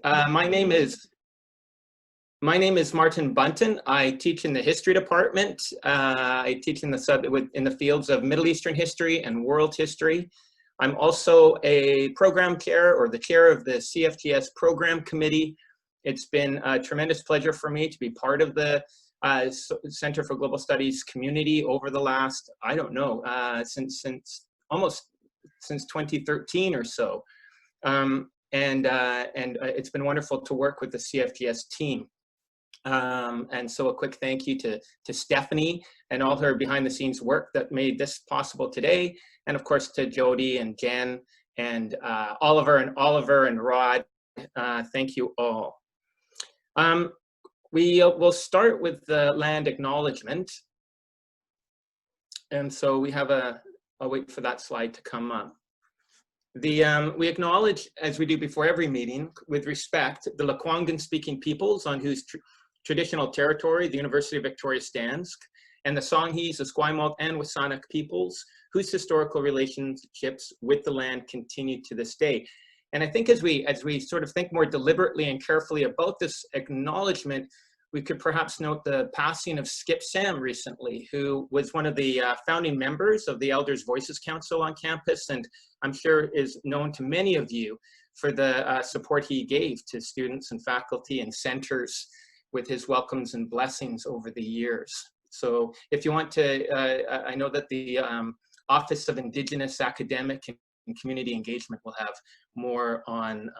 My name is Martin Bunton. I teach in the history department. I teach in the fields of Middle Eastern history and world history. I'm also a program chair, or the chair of the CFTS program committee. It's been a tremendous pleasure for me to be part of the Center for Global Studies community over the last, I don't know, since 2013 or so. And it's been wonderful to work with the CFTS team. And so a quick thank you to Stephanie and all her behind the scenes work that made this possible today. And of course to Jody and Jen and Oliver and Rod. Thank you all. We'll start with the land acknowledgement. And so we have I'll wait for that slide to come up. We acknowledge, as we do before every meeting, with respect, the Lekwungen-speaking peoples on whose traditional territory the University of Victoria stands, and the Songhees, the Esquimalt, and Wasanuk peoples, whose historical relationships with the land continue to this day. And I think as we sort of think more deliberately and carefully about this acknowledgement, we could perhaps note the passing of Skip Sam recently, who was one of the founding members of the Elders Voices Council on campus, and I'm sure is known to many of you for the support he gave to students and faculty and centers with his welcomes and blessings over the years. So if you want to, I know that the Office of Indigenous Academic and Community Engagement will have more on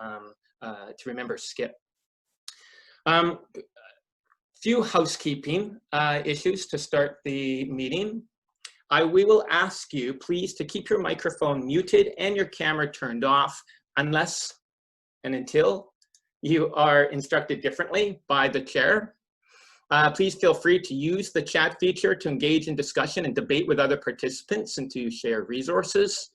to remember Skip. Few housekeeping issues to start the meeting. We will ask you please to keep your microphone muted and your camera turned off unless and until you are instructed differently by the chair. Please feel free to use the chat feature to engage in discussion and debate with other participants and to share resources.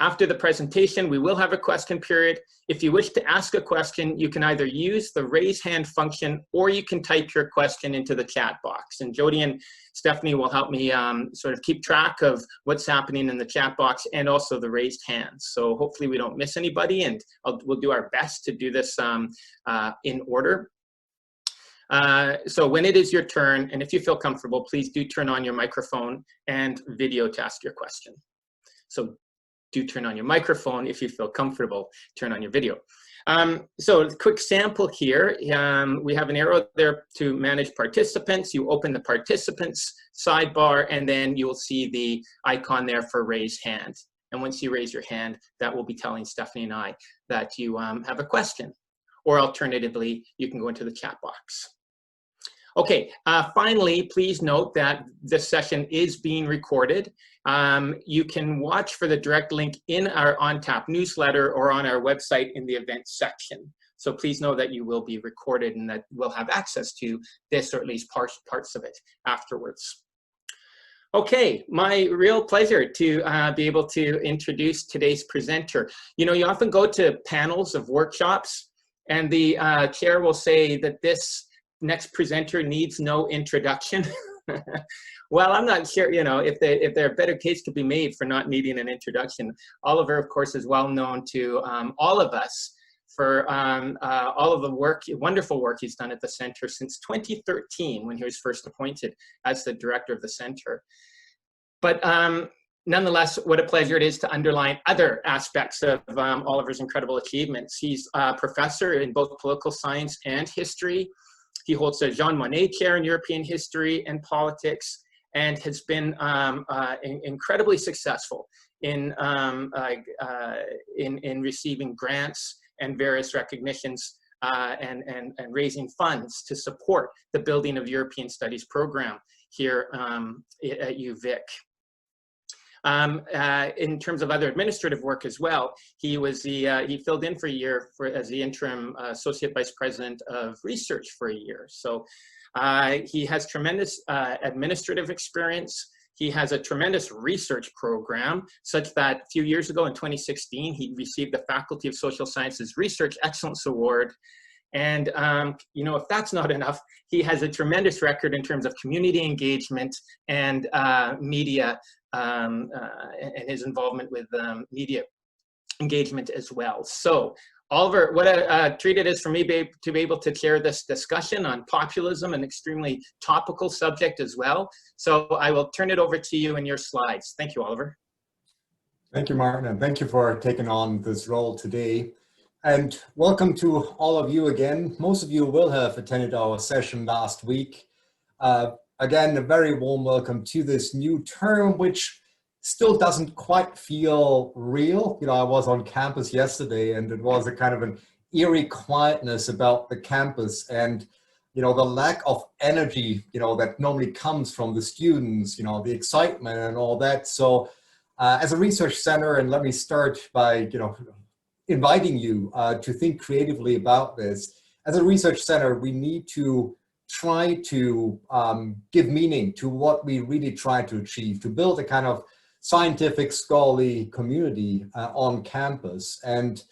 After the presentation, we will have a question period. If you wish to ask a question, you can either use the raise hand function or you can type your question into the chat box. And Jody and Stephanie will help me sort of keep track of what's happening in the chat box and also the raised hands. So hopefully we don't miss anybody, and we'll do our best to do this in order. So when it is your turn, and if you feel comfortable, please do turn on your microphone and video to ask your question. So do turn on your microphone if you feel comfortable, turn on your video. So a quick sample here. We have an arrow there to manage participants. You open the participants sidebar and then you will see the icon there for raise hand. And once you raise your hand, that will be telling Stephanie and I that you have a question. Or alternatively, you can go into the chat box. Okay, finally, please note that this session is being recorded. You can watch for the direct link in our ONTAP newsletter or on our website in the events section. So please know that you will be recorded and that we'll have access to this, or at least parts of it afterwards. Okay, my real pleasure to be able to introduce today's presenter. You know, you often go to panels of workshops and the chair will say that this next presenter needs no introduction. Well, I'm not sure, you know, if there a better case could be made for not needing an introduction. Oliver, of course, is well known to all of us for all of the work, wonderful work he's done at the center since 2013 when he was first appointed as the director of the center. But nonetheless, what a pleasure it is to underline other aspects of Oliver's incredible achievements. He's a professor in both political science and history. He holds a Jean Monnet Chair in European History and Politics, and has been incredibly successful in receiving grants and various recognitions and raising funds to support the building of European Studies program here at UVic. In terms of other administrative work as well, he filled in for a year as the interim associate vice president of research for a year. So he has tremendous administrative experience. He has a tremendous research program, such that a few years ago in 2016, he received the Faculty of Social Sciences Research Excellence Award. And, you know, if that's not enough, he has a tremendous record in terms of community engagement and media and his involvement with media engagement as well. So Oliver, what a treat it is for me to be able to chair this discussion on populism, an extremely topical subject as well. So I will turn it over to you and your slides. Thank you, Oliver. Thank you, Martin, and thank you for taking on this role today. And welcome to all of you again. Most of you will have attended our session last week. Again, a very warm welcome to this new term, which still doesn't quite feel real. You know, I was on campus yesterday and it was a kind of an eerie quietness about the campus and, you know, the lack of energy, you know, that normally comes from the students, you know, the excitement and all that. So as a research center, and let me start by, you know, inviting you to think creatively about this. As a research center, we need to try to give meaning to what we really try to achieve, to build a kind of scientific, scholarly community on campus. And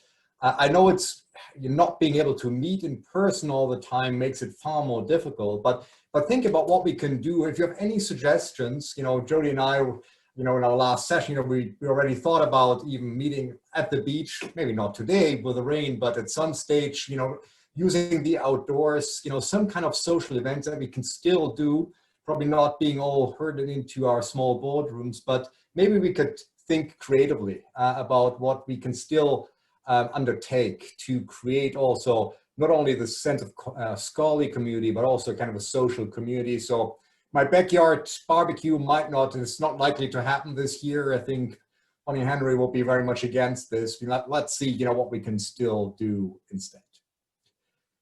I know it's not being able to meet in person all the time makes it far more difficult, but think about what we can do. If you have any suggestions, you know, Jody and I, you know, in our last session, you know, we already thought about even meeting at the beach, maybe not today with the rain, but at some stage, you know, using the outdoors, you know, some kind of social events that we can still do, probably not being all herded into our small boardrooms, but maybe we could think creatively about what we can still undertake to create also not only the sense of scholarly community, but also kind of a social community. So my backyard barbecue might not, it's not likely to happen this year. I think Bonnie and Henry will be very much against this. Let's see, you know, what we can still do instead.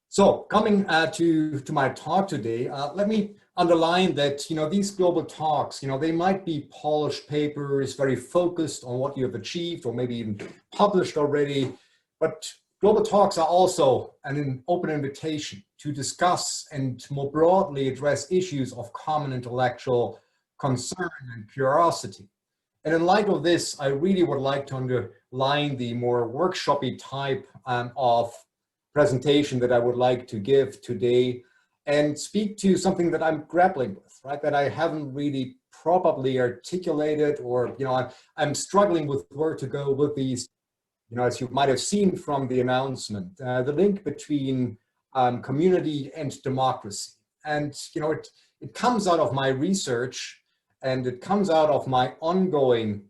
So coming to my talk today, let me underline that, you know, these global talks, you know, they might be polished papers, very focused on what you have achieved or maybe even published already, but global talks are also an open invitation to discuss and more broadly address issues of common intellectual concern and curiosity. And in light of this, I really would like to underline the more workshopy type of presentation that I would like to give today and speak to something that I'm grappling with, right? That I haven't really properly articulated, or, you know, I'm struggling with where to go with these. You know, as you might have seen from the announcement, the link between community and democracy. And, you know, it comes out of my research and it comes out of my ongoing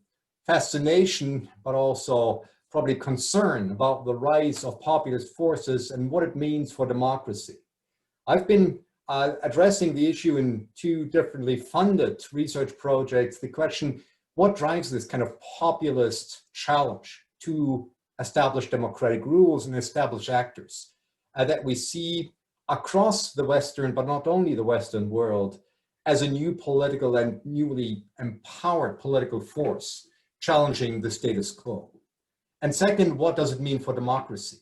fascination, but also probably concern about the rise of populist forces and what it means for democracy. I've been addressing the issue in two differently funded research projects, the question, what drives this kind of populist challenge to establish democratic rules and establish actors that we see across the Western, but not only the Western world, as a new political and newly empowered political force challenging the status quo. And second, what does it mean for democracy?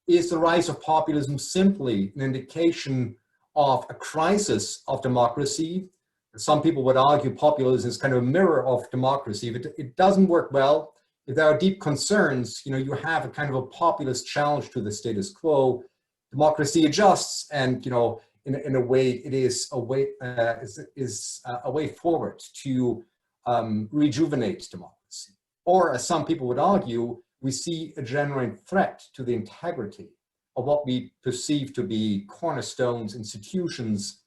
Is the rise of populism simply an indication of a crisis of democracy? Some people would argue populism is kind of a mirror of democracy. If it doesn't work well, if there are deep concerns, you know, you have a kind of a populist challenge to the status quo, democracy adjusts, and, you know, in a way, it is a way forward to rejuvenate democracy. Or, as some people would argue, we see a genuine threat to the integrity of what we perceive to be cornerstones, institutions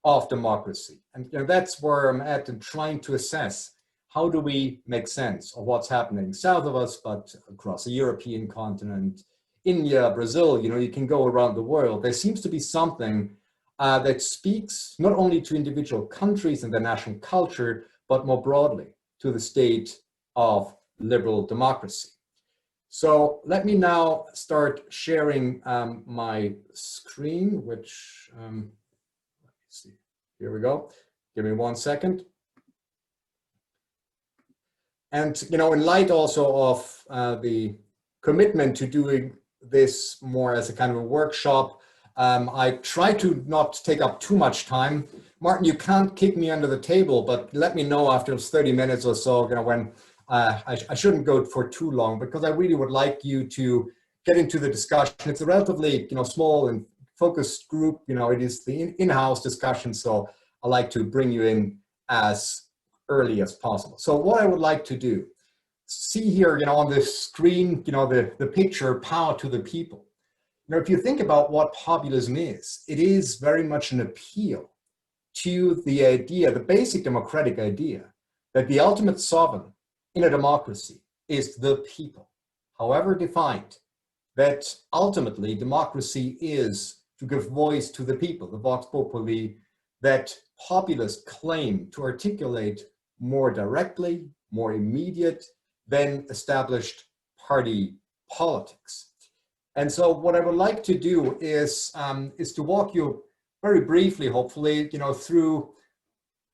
of democracy. And, you know, that's where I'm at in trying to assess how do we make sense of what's happening south of us, but across the European continent, India, Brazil, you know, you can go around the world. There seems to be something that speaks not only to individual countries and their national culture, but more broadly to the state of liberal democracy. So let me now start sharing my screen, which, let me see, here we go. Give me 1 second. And, you know, in light also of the commitment to doing this more as a kind of a workshop, I try to not take up too much time. Martin, you can't kick me under the table, but let me know after 30 minutes or so, you know, when I shouldn't go for too long, because I really would like you to get into the discussion. It's a relatively, you know, small and focused group. You know, it is the in-house discussion, so I like to bring you in as early as possible. So what I would like to do, see here, on the screen, the picture, power to the people. If you think about what populism is, it is very much an appeal to the idea, the basic democratic idea, that the ultimate sovereign in a democracy is the people, however defined, that ultimately democracy is to give voice to the people, the vox populi, that populists claim to articulate more directly, more immediate than established party politics. And so what I would like to do is to walk you very briefly, hopefully, through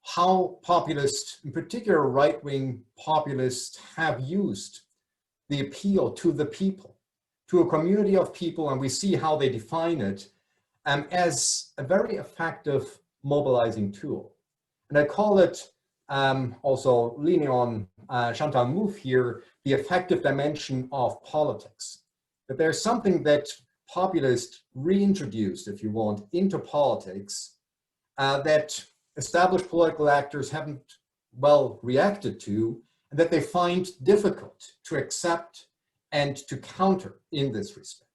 how populists, in particular right-wing populists, have used the appeal to the people, to a community of people, and we see how they define it, as a very effective mobilizing tool. And I call it, also leaning on Chantal Mouffe here, the effective dimension of politics. That there's something that populists reintroduced, if you want, into politics that established political actors haven't well reacted to, and that they find difficult to accept and to counter in this respect.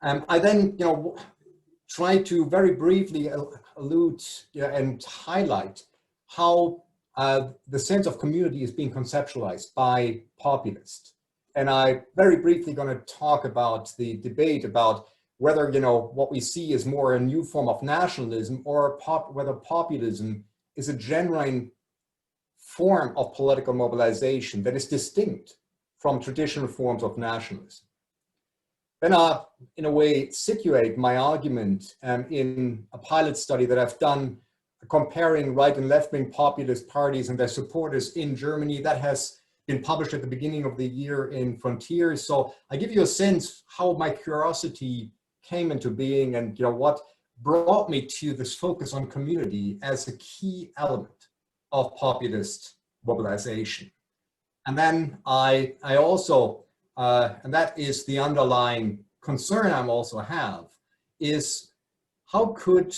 I then, try to very briefly allude and highlight how the sense of community is being conceptualized by populists. And I very briefly going to talk about the debate about whether, what we see is more a new form of nationalism, or whether populism is a genuine form of political mobilization that is distinct from traditional forms of nationalism. Then I, in a way, situate my argument in a pilot study that I've done comparing right and left-wing populist parties and their supporters in Germany. That has been published at the beginning of the year in Frontiers. So I give you a sense how my curiosity came into being, and what brought me to this focus on community as a key element of populist mobilization. And then I also, and that is the underlying concern I also have, is how could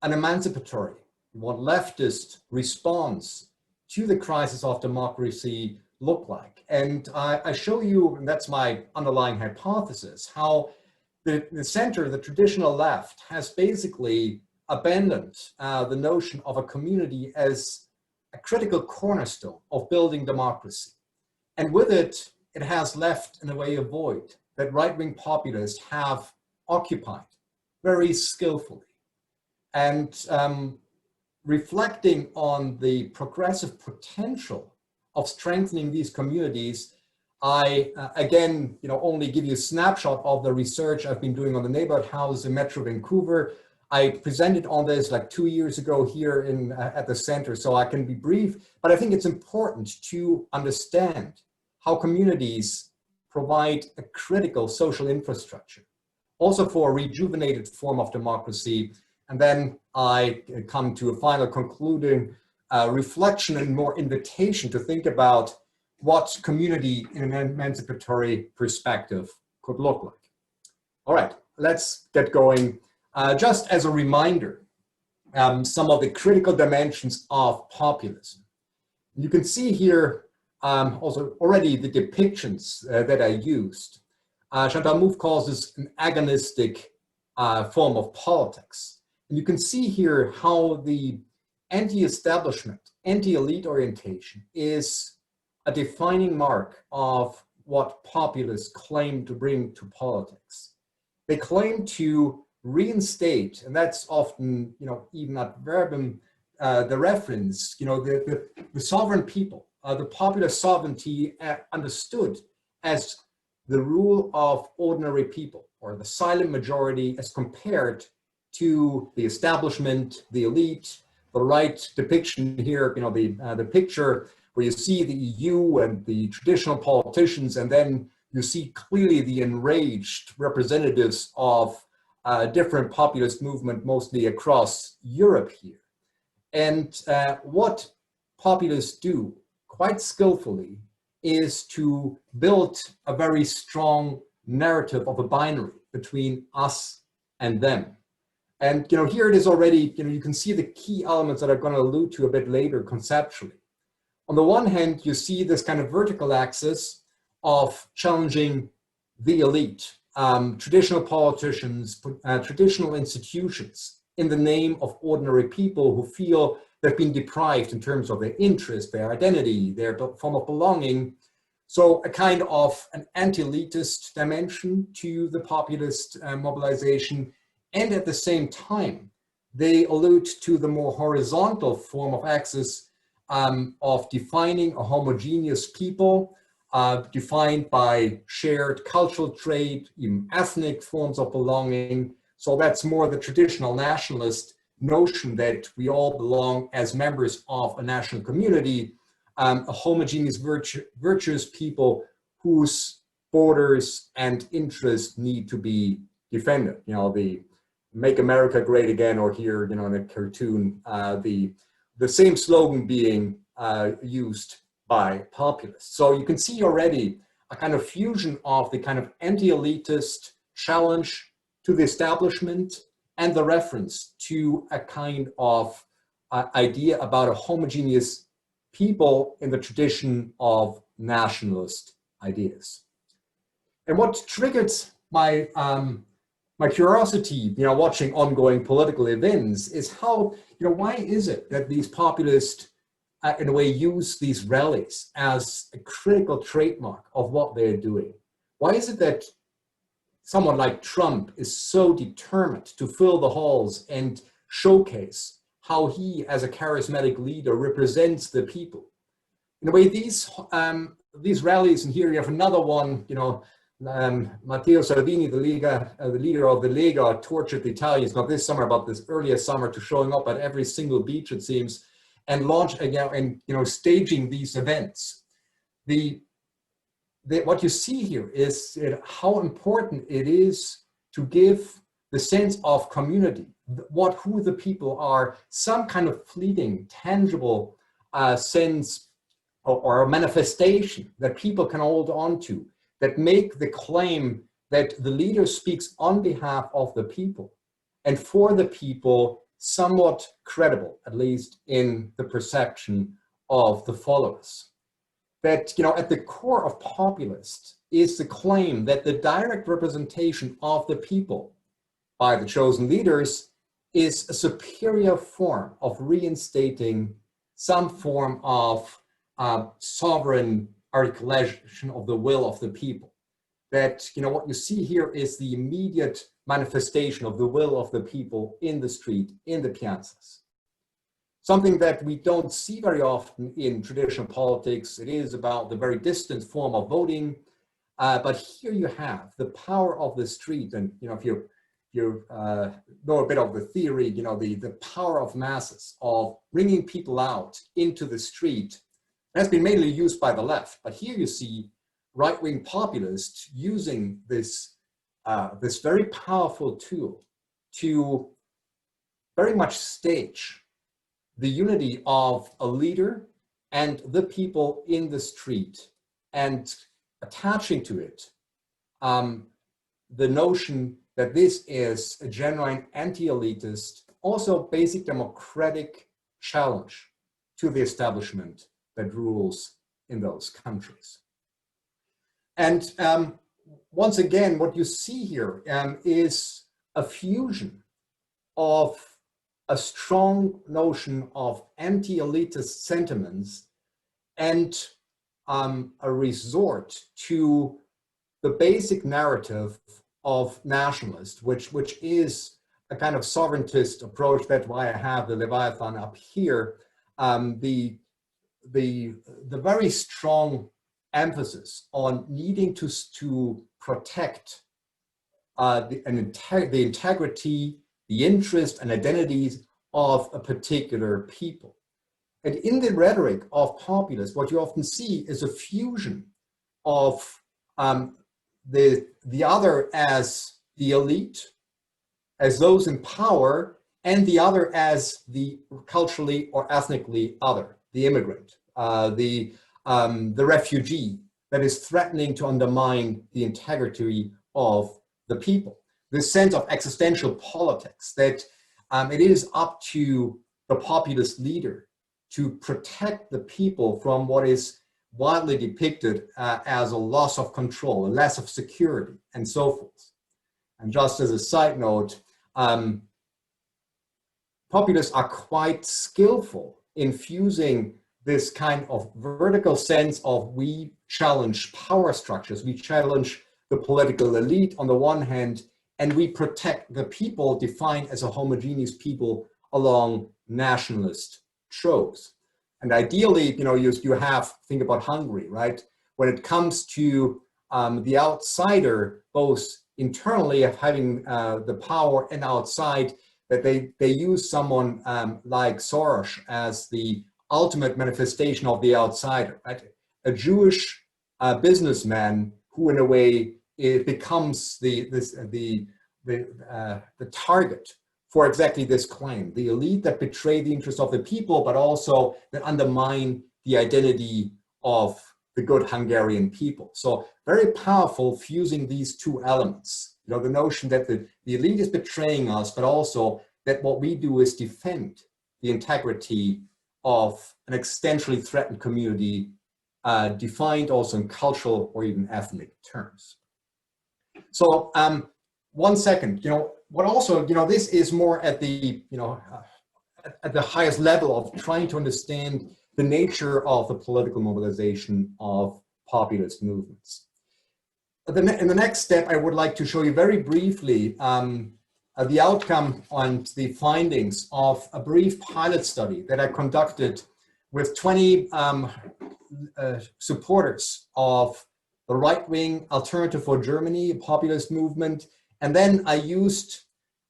an emancipatory, what leftist response to the crisis of democracy look like? And I show you, and that's my underlying hypothesis, how the center, the traditional left, has basically abandoned the notion of a community as a critical cornerstone of building democracy. And with it, it has left in a way a void that right-wing populists have occupied very skillfully. And reflecting on the progressive potential of strengthening these communities, I, again, only give you a snapshot of the research I've been doing on the neighborhood houses in Metro Vancouver. I presented on this like 2 years ago here in at the center, so I can be brief, but I think it's important to understand how communities provide a critical social infrastructure, also for a rejuvenated form of democracy. And then I come to a final concluding reflection and more invitation to think about what community in an emancipatory perspective could look like. All right, let's get going. Just as a reminder, some of the critical dimensions of populism. You can see here also already the depictions that I used. Chantal Mouffe calls this an agonistic form of politics. And you can see here how the anti-establishment, anti-elite orientation is a defining mark of what populists claim to bring to politics. They claim to reinstate, and that's often, even ad verbum, the reference, the sovereign people, the popular sovereignty understood as the rule of ordinary people, or the silent majority, as compared to the establishment, the elite. The right depiction here, the picture where you see the EU and the traditional politicians, and then you see clearly the enraged representatives of different populist movement, mostly across Europe here. And what populists do quite skillfully is to build a very strong narrative of a binary between us and them. And here it is already, you can see the key elements that I'm going to allude to a bit later conceptually. On the one hand, you see this kind of vertical axis of challenging the elite, traditional politicians, traditional institutions in the name of ordinary people who feel they've been deprived in terms of their interest, their identity, their form of belonging. So a kind of an anti-elitist dimension to the populist mobilization. And at the same time, they allude to the more horizontal form of axis of defining a homogeneous people, defined by shared cultural trait, even ethnic forms of belonging. So that's more the traditional nationalist notion that we all belong as members of a national community, a homogeneous, virtuous people whose borders and interests need to be defended. You know, the Make America Great Again, or here, you know, in a cartoon, the same slogan being used by populists. So you can see already a kind of fusion of the kind of anti-elitist challenge to the establishment and the reference to a kind of idea about a homogeneous people in the tradition of nationalist ideas. And what triggered my my curiosity, you know, watching ongoing political events is how, you know, why is it that these populists in a way use these rallies as a critical trademark of what they're doing? Why is it that someone like Trump is so determined to fill the halls and showcase how he, as a charismatic leader, represents the people? In a way, these rallies, and here you have another one, you know, Matteo Salvini, the leader of the Lega, tortured the Italians, not this summer, but this earlier summer, to showing up at every single beach, it seems, and launch again, and, you know, staging these events. What you see here is how important it is to give the sense of community, who the people are, some kind of fleeting, tangible sense or a manifestation that people can hold on to, that make the claim that the leader speaks on behalf of the people and for the people somewhat credible, at least in the perception of the followers. That, you know, at the core of populist is the claim that the direct representation of the people by the chosen leaders is a superior form of reinstating some form of sovereign articulation of the will of the people. That, you know, what you see here is the immediate manifestation of the will of the people in the street, in the piazzas. Something that we don't see very often in traditional politics. It is about the very distant form of voting, but here you have the power of the street. And, you know, if you know a bit of the theory, you know, the power of masses, of bringing people out into the street, has been mainly used by the left. But here you see right-wing populists using this, this very powerful tool to very much stage the unity of a leader and the people in the street, and attaching to it the notion that this is a genuine anti-elitist, also basic democratic challenge to the establishment that rules in those countries. And once again, what you see here is a fusion of a strong notion of anti-elitist sentiments and a resort to the basic narrative of nationalist, which is a kind of sovereigntist approach. That's why I have the Leviathan up here. The very strong emphasis on needing to protect the integrity, the interest and identities of a particular people. And in the rhetoric of populists, what you often see is a fusion of the other as the elite, as those in power, and the other as the culturally or ethnically other, the immigrant, the refugee that is threatening to undermine the integrity of the people. This sense of existential politics, that it is up to the populist leader to protect the people from what is widely depicted as a loss of control, a loss of security, and so forth. And just as a side note, populists are quite skillful in fusing this kind of vertical sense of we challenge power structures, we challenge the political elite on the one hand, and we protect the people defined as a homogeneous people along nationalist tropes. And ideally, you have, think about Hungary, right? When it comes to the outsider, both internally of having the power and outside, that they use someone like Soros as the ultimate manifestation of the outsider, right? A Jewish businessman who, in a way, it becomes the target for exactly this claim: the elite that betray the interests of the people, but also that undermine the identity of the good Hungarian people. So very powerful fusing these two elements. The notion that the elite is betraying us, but also that what we do is defend the integrity of an existentially threatened community, defined also in cultural or even ethnic terms. So 1 second, what also, this is more at the, at the highest level of trying to understand the nature of the political mobilization of populist movements. In the next step, I would like to show you very briefly the outcome and the findings of a brief pilot study that I conducted with 20 supporters of the right-wing Alternative for Germany populist movement. And then I used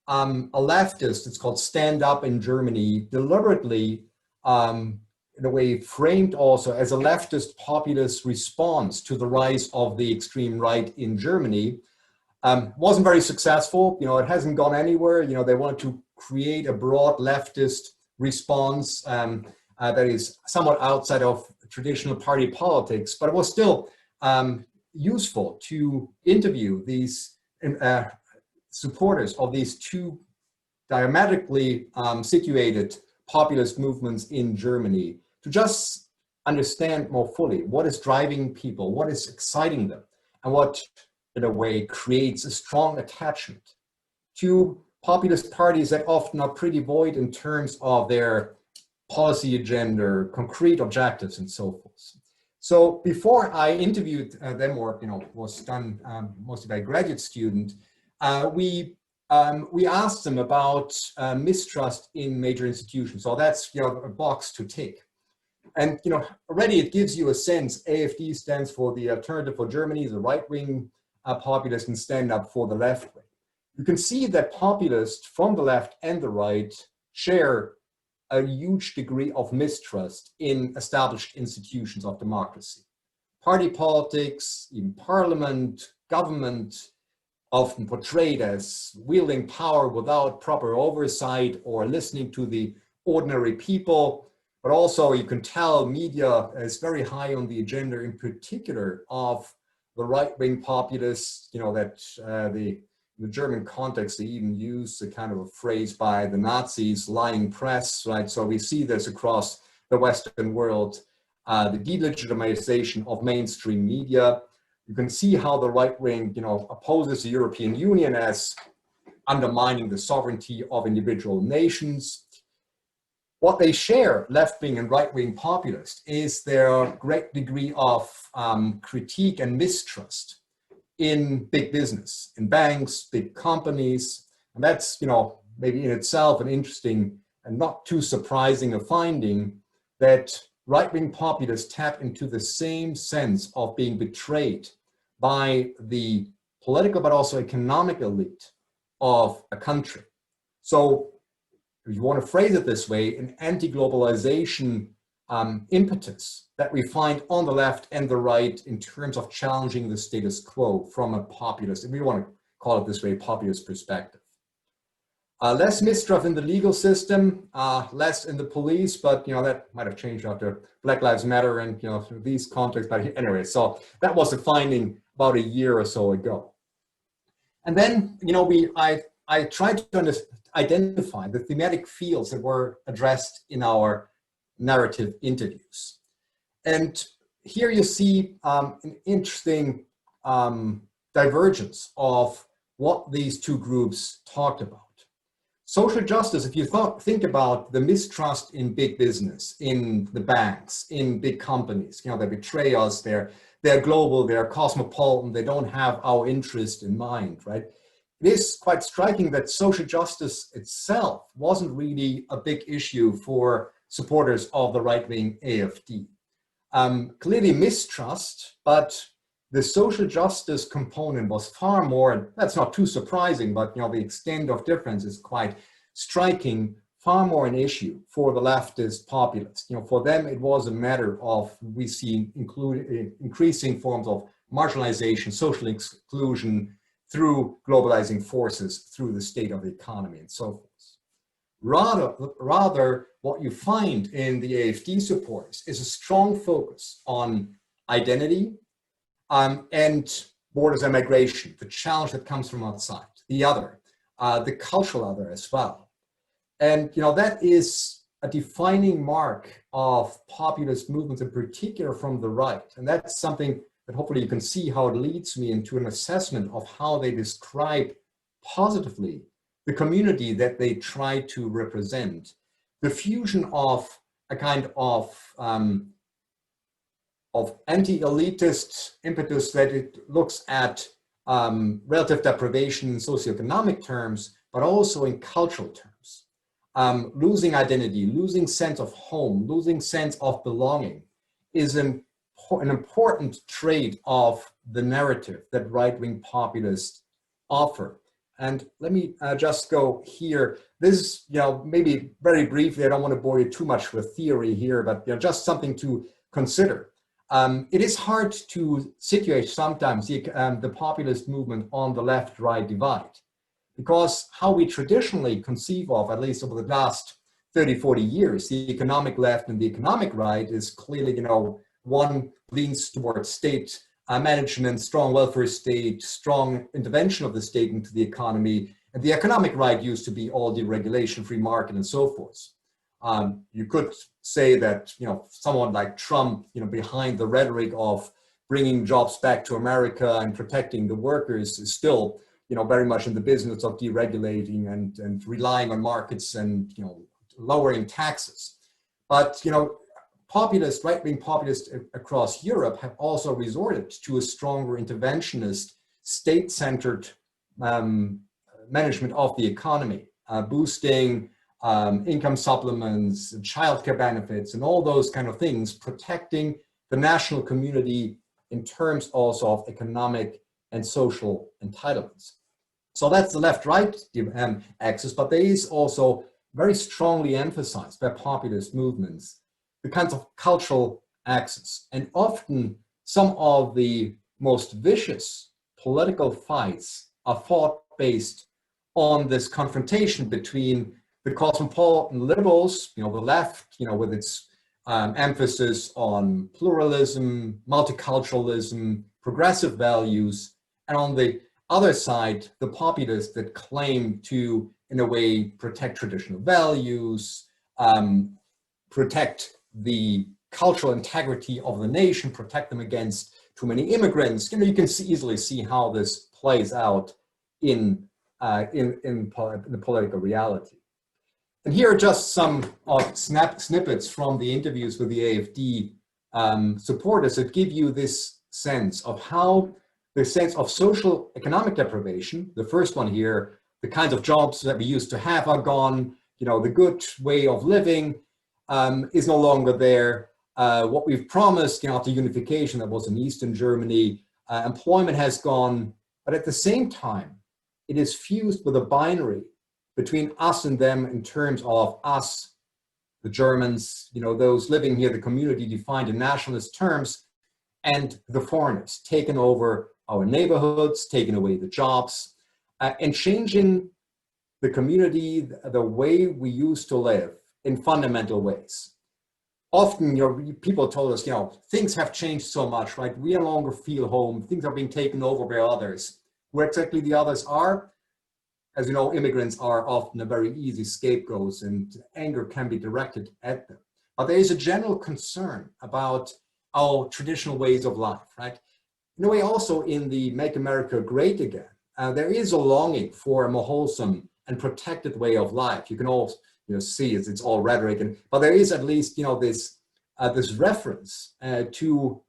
a leftist, it's called Stand Up in Germany, deliberately, in a way, framed also as a leftist populist response to the rise of the extreme right in Germany. Wasn't very successful. It hasn't gone anywhere. They wanted to create a broad leftist response that is somewhat outside of traditional party politics, but it was still useful to interview these supporters of these two diametrically situated populist movements in Germany to just understand more fully what is driving people, what is exciting them, and what, in a way, creates a strong attachment to populist parties that often are pretty void in terms of their policy agenda, concrete objectives, and so forth. So before I interviewed them, or was done mostly by a graduate student, we asked them about mistrust in major institutions. So that's a box to tick. And already it gives you a sense. AfD stands for the Alternative for Germany, the right-wing populist, and Stand Up for the left wing. You can see that populists from the left and the right share a huge degree of mistrust in established institutions of democracy. Party politics, even parliament, government, often portrayed as wielding power without proper oversight or listening to the ordinary people. But also you can tell media is very high on the agenda, in particular of the right-wing populists, that in the German context, they even use a kind of a phrase by the Nazis, lying press, right? So we see this across the Western world, the delegitimization of mainstream media. You can see how the right wing, opposes the European Union as undermining the sovereignty of individual nations. What they share, left-wing and right-wing populists, is their great degree of critique and mistrust in big business, in banks, big companies. And that's, maybe in itself an interesting and not too surprising a finding, that right-wing populists tap into the same sense of being betrayed by the political but also economic elite of a country. So if you want to phrase it this way, an anti-globalization impetus that we find on the left and the right in terms of challenging the status quo from a populist, if we want to call it this way, populist perspective. Less mistrust in the legal system, less in the police, but that might have changed after Black Lives Matter and through these contexts. But anyway, so that was a finding about a year or so ago. And then I tried to identify the thematic fields that were addressed in our narrative interviews. And here you see an interesting divergence of what these two groups talked about. Social justice, if you think about the mistrust in big business, in the banks, in big companies, you know, they betray us, they're global, they're cosmopolitan, they don't have our interest in mind, right? It is quite striking that social justice itself wasn't really a big issue for supporters of the right-wing AfD. Clearly mistrust, but the social justice component was far more, and that's not too surprising, but you know, the extent of difference is quite striking, far more an issue for the leftist populists. You know, for them, it was a matter of, we see increasing forms of marginalization, social exclusion through globalizing forces, through the state of the economy and so forth. Rather, what you find in the AfD supporters is a strong focus on identity, and borders and migration, the challenge that comes from outside, the other, the cultural other as well. And you know, that is a defining mark of populist movements, in particular from the right. And that's something that hopefully you can see how it leads me into an assessment of how they describe positively the community that they try to represent. The fusion of a kind of anti-elitist impetus that it looks at relative deprivation in socioeconomic terms, but also in cultural terms. Losing identity, losing sense of home, losing sense of belonging is an important trait of the narrative that right-wing populists offer. And let me just go here. This is, you know, maybe very briefly, I don't want to bore you too much with theory here, but you know, just something to consider. It is hard to situate sometimes the populist movement on the left-right divide, because how we traditionally conceive of, at least over the last 30, 40 years, the economic left and the economic right is clearly, you know, one leans towards state management, strong welfare state, strong intervention of the state into the economy, and the economic right used to be all deregulation, free market, and so forth. You could say that, you know, someone like Trump, you know, behind the rhetoric of bringing jobs back to America and protecting the workers is still, you know, very much in the business of deregulating and relying on markets and, you know, lowering taxes. But, you know, populists, right-wing populists across Europe have also resorted to a stronger interventionist, state-centered management of the economy, boosting income supplements, childcare benefits, and all those kind of things, protecting the national community in terms also of economic and social entitlements. So that's the left-right axis, but there is also very strongly emphasized by populist movements the kinds of cultural axis. And often some of the most vicious political fights are fought based on this confrontation between the cosmopolitan liberals, you know, the left, you know, with its emphasis on pluralism, multiculturalism, progressive values, and on the other side, the populists that claim to, in a way, protect traditional values, protect the cultural integrity of the nation, protect them against too many immigrants. You know, you can easily see how this plays out in the political reality. And here are just some snippets from the interviews with the AfD supporters that give you this sense of how the sense of social economic deprivation, the first one here, the kinds of jobs that we used to have are gone, you know, the good way of living is no longer there. What we've promised, you know, after unification, that was in Eastern Germany, employment has gone, but at the same time, it is fused with a binary between us and them in terms of us, the Germans, you know, those living here, the community defined in nationalist terms, and the foreigners, taking over our neighborhoods, taking away the jobs, and changing the community, the way we used to live in fundamental ways. Often, you know, people told us, you know, things have changed so much, right? We no longer feel home. Things are being taken over by others. Where exactly the others are, as you know, immigrants are often a very easy scapegoats and anger can be directed at them. but there is a general concern about our traditional ways of life, right? In a way, also in the Make America Great Again, there is a longing for a more wholesome and protected way of life. You can all see it's all rhetoric, but there is at least this reference to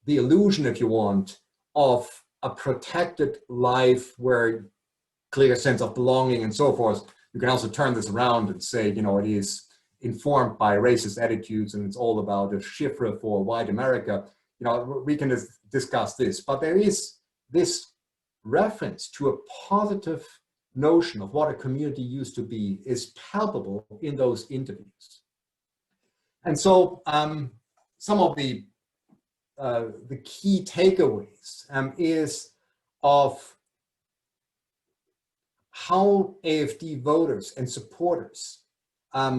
the illusion, if you want, of a protected life where clear sense of belonging and so forth. You can also turn this around and say, it is informed by racist attitudes and it's all about a chiffre for white America. We can discuss this, but there is this reference to a positive notion of what a community used to be is palpable in those interviews. And so some of the key takeaways is of how AfD voters and supporters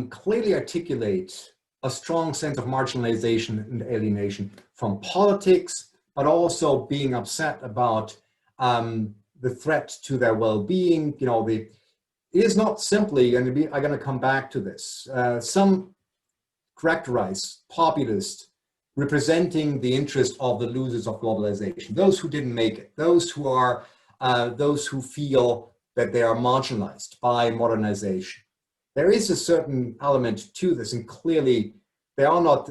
clearly articulate a strong sense of marginalization and alienation from politics, but also being upset about the threat to their well-being. It is not simply, and I'm going to come back to this, some characterize populists representing the interest of the losers of globalization, those who didn't make it, those who feel that they are marginalized by modernization. There is a certain element to this, and clearly they are not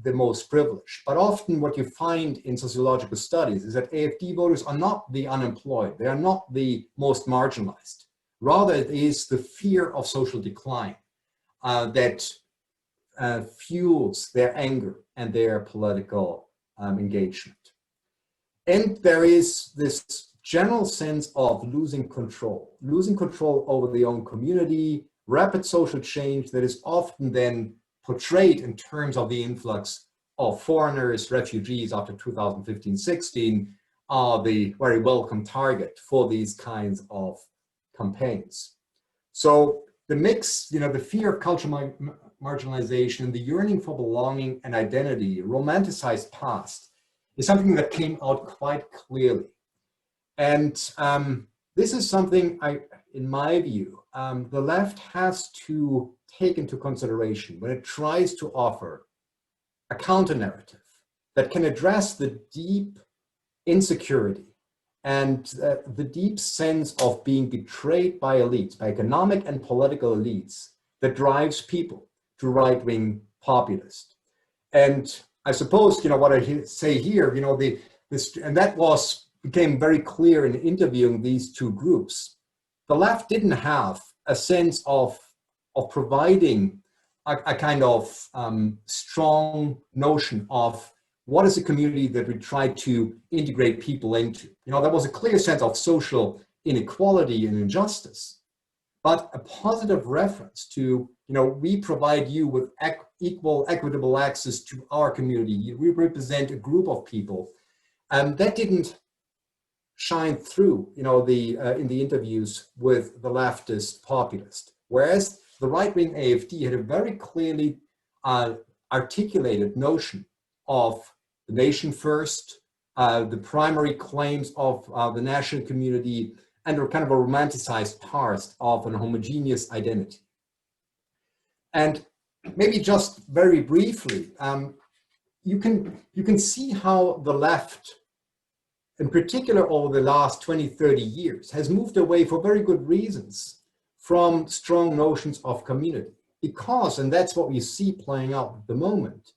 the most privileged. But often what you find in sociological studies is that AfD voters are not the unemployed. They are not the most marginalized. Rather, it is the fear of social decline that fuels their anger and their political engagement. And there is this general sense of losing control over the own community, rapid social change that is often then portrayed in terms of the influx of foreigners, refugees after 2015-16 are the very welcome target for these kinds of campaigns. So the mix, the fear of cultural marginalization, the yearning for belonging and identity, romanticized past, is something that came out quite clearly. And this is something, in my view, the left has to take into consideration when it tries to offer a counter-narrative that can address the deep insecurity and the deep sense of being betrayed by elites, by economic and political elites, that drives people to right-wing populists. And I suppose, what I say here, and that became very clear in interviewing these two groups. The left didn't have a sense of providing a kind of strong notion of what is a community that we try to integrate people into. There was a clear sense of social inequality and injustice, but a positive reference to, we provide you with equal, equitable access to our community. We represent a group of people. That didn't shine through, in the interviews with the leftist populist. Whereas the right-wing AfD had a very clearly articulated notion of the nation first, the primary claims of the national community, and a kind of a romanticized past of an homogeneous identity. And maybe just very briefly, you can see how the left, in particular over the last 20, 30 years, has moved away for very good reasons from strong notions of community. Because, and that's what we see playing out at the moment,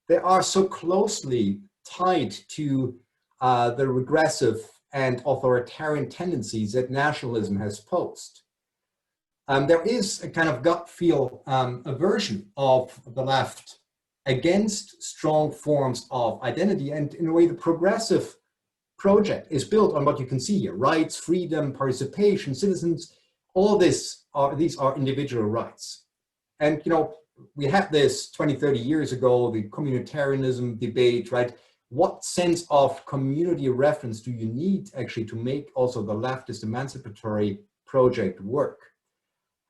they are so closely tied to the regressive and authoritarian tendencies that nationalism has posed. There is a kind of gut feel aversion of the left against strong forms of identity, and in a way the progressive project is built on what you can see here: rights, freedom, participation, citizens. All these are individual rights. And we had this 20, 30 years ago, the communitarianism debate, right? What sense of community reference do you need actually to make also the leftist emancipatory project work?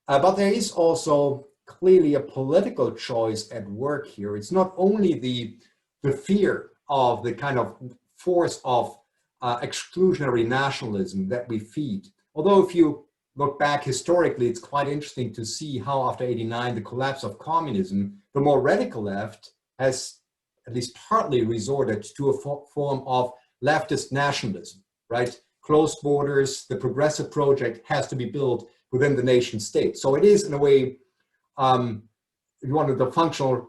But there is also clearly a political choice at work here. It's not only the fear of the kind of force of exclusionary nationalism that we feed. Although if you look back historically, it's quite interesting to see how after '89, the collapse of communism, the more radical left has at least partly resorted to a form of leftist nationalism, right? Closed borders, the progressive project has to be built within the nation state. So it is, in a way, if you wanted, the functional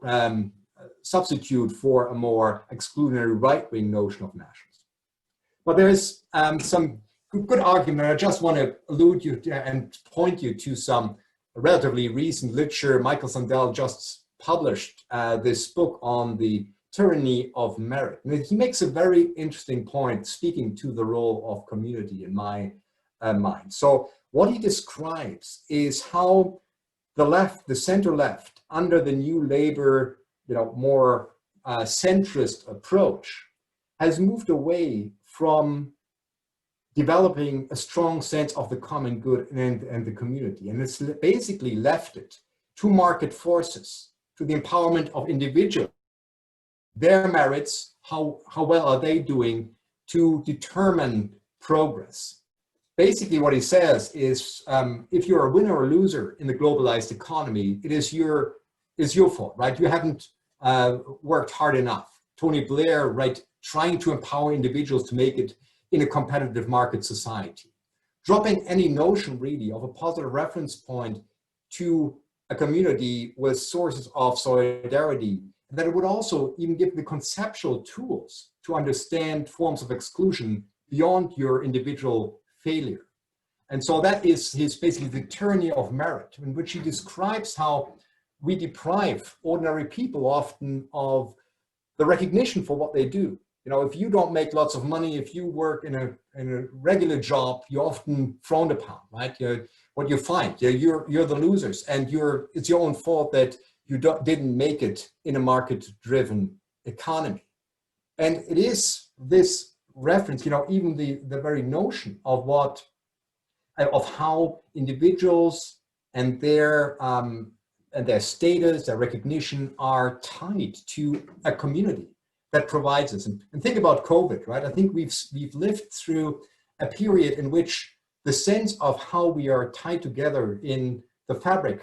substitute for a more exclusionary right-wing notion of nationalism. But there is some good argument. I just want to allude you to and point you to some relatively recent literature. Michael Sandel just published this book on the tyranny of merit. And he makes a very interesting point, speaking to the role of community in my mind. So what he describes is how the left, the center left, under the new labor, more centrist approach, has moved away from developing a strong sense of the common good and the community. And it's basically left it to market forces, to the empowerment of individuals, their merits, how well are they doing to determine progress. Basically what he says is, if you're a winner or loser in the globalized economy, it is your fault, right? You haven't worked hard enough. Tony Blair, right, trying to empower individuals to make it in a competitive market society. Dropping any notion really of a positive reference point to a community with sources of solidarity, and that it would also even give the conceptual tools to understand forms of exclusion beyond your individual failure. And so that is basically the tyranny of merit, in which he describes how we deprive ordinary people often of the recognition for what they do. If you don't make lots of money, if you work in a regular job, you're often frowned upon, right? What you find, you're the losers, and it's your own fault that you didn't make it in a market-driven economy. And it is this reference, even the very notion of how individuals and their status, their recognition are tied to a community that provides us. And think about COVID, right? I think we've lived through a period in which the sense of how we are tied together in the fabric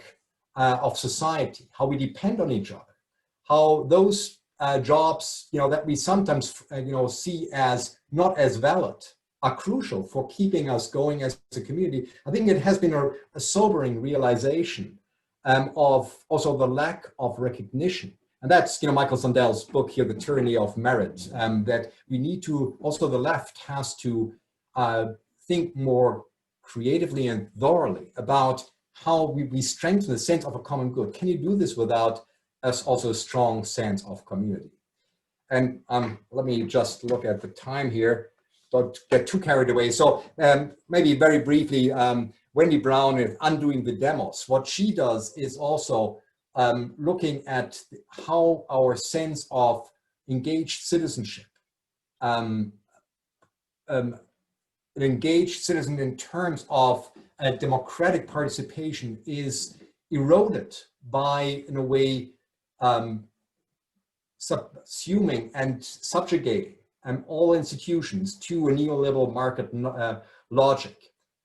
of society, how we depend on each other, how those jobs, that we sometimes, see as not as valid, are crucial for keeping us going as a community. I think it has been a sobering realization of also the lack of recognition. And that's, Michael Sandel's book here, The Tyranny of Merit, that we need to, also the left has to think more creatively and thoroughly about how we strengthen the sense of a common good. Can you do this without also a strong sense of community? And let me just look at the time here, don't get too carried away. So maybe very briefly, Wendy Brown is Undoing the Demos. What she does is also looking at how our sense of engaged citizenship, an engaged citizen in terms of democratic participation, is eroded by, in a way, subsuming and subjugating all institutions to a neoliberal market logic.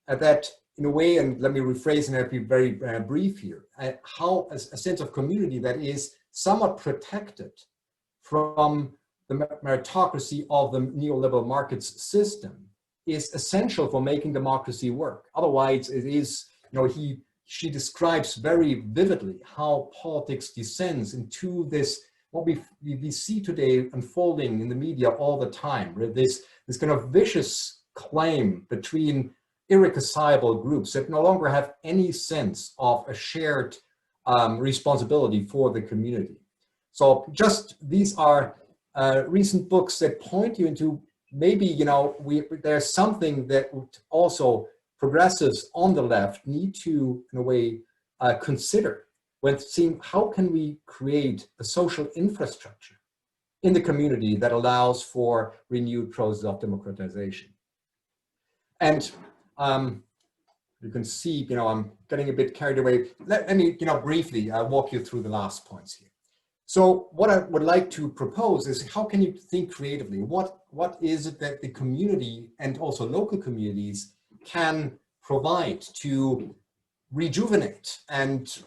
That, in a way, and let me rephrase and I'll be very brief here, how a sense of community that is somewhat protected from the meritocracy of the neoliberal markets system is essential for making democracy work. Otherwise, it is, she describes very vividly how politics descends into this, what we see today unfolding in the media all the time, right? This kind of vicious claim between irreconcilable groups that no longer have any sense of a shared responsibility for the community. So just, these are recent books that point you into maybe, there's something that would also progressives on the left need to, in a way, consider when seeing how can we create a social infrastructure in the community that allows for renewed process of democratization. And you can see, I'm getting a bit carried away. Let me, briefly walk you through the last points here. So what I would like to propose is, how can you think creatively? What is it that the community and also local communities can provide to rejuvenate and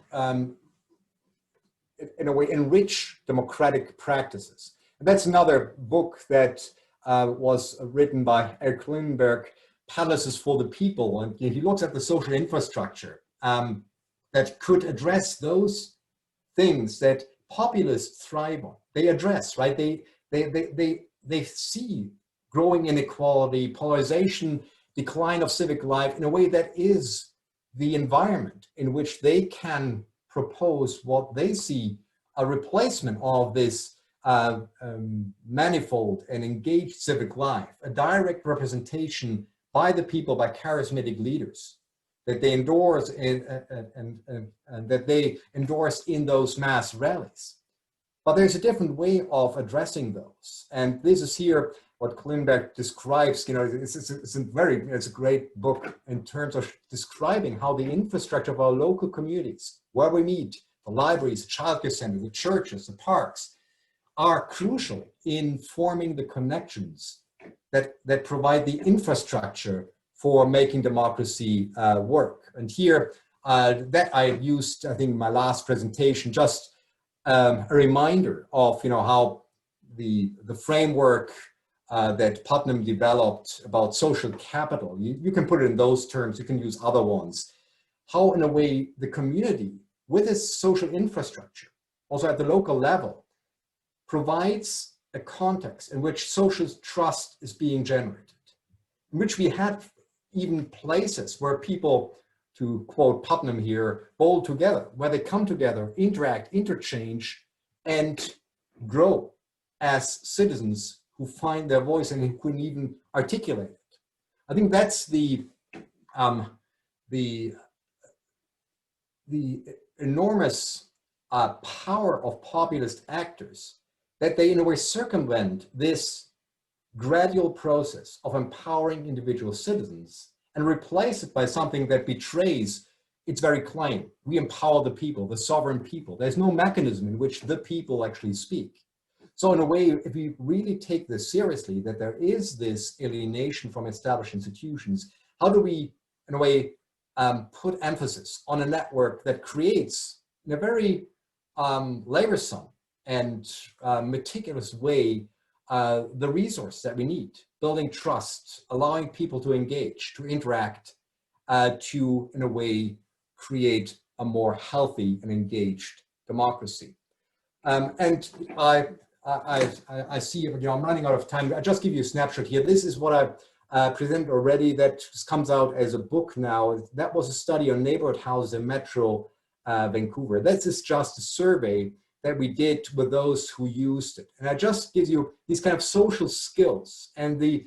in a way enrich democratic practices. And that's another book that was written by Eric Klinenberg, Palaces for the People, and he looks at the social infrastructure that could address those things that populists thrive on. They address, right? They see growing inequality, polarization, decline of civic life in a way that is the environment in which they can propose what they see a replacement of this manifold and engaged civic life, a direct representation by the people, by charismatic leaders that they endorse and that they endorse in those mass rallies. But there's a different way of addressing those. And this is here what Klinenberg describes, it's a great book in terms of describing how the infrastructure of our local communities, where we meet, the libraries, the childcare centers, the churches, the parks, are crucial in forming the connections that provide the infrastructure for making democracy work. And here, that I used, I think, in my last presentation, just a reminder of how the framework that Putnam developed about social capital, you can put it in those terms, you can use other ones, how in a way the community with its social infrastructure, also at the local level, provides a context in which social trust is being generated, in which we had even places where people, to quote Putnam here, bowl together, where they come together, interact, interchange, and grow as citizens who find their voice and who can even articulate it. I think that's the enormous power of populist actors, that they in a way circumvent this gradual process of empowering individual citizens and replace it by something that betrays its very claim. We empower the people, the sovereign people. There's no mechanism in which the people actually speak. So in a way, if we really take this seriously, that there is this alienation from established institutions, how do we, in a way, put emphasis on a network that creates, in a very laborsome and meticulous way, the resource that we need, building trust, allowing people to engage, to interact, to, in a way, create a more healthy and engaged democracy. And I see, I'm running out of time. I'll just give you a snapshot here. This is what I presented already that comes out as a book now. That was a study on neighborhood houses in Metro Vancouver. This is just a survey that we did with those who used it. And I just gives you these kind of social skills and the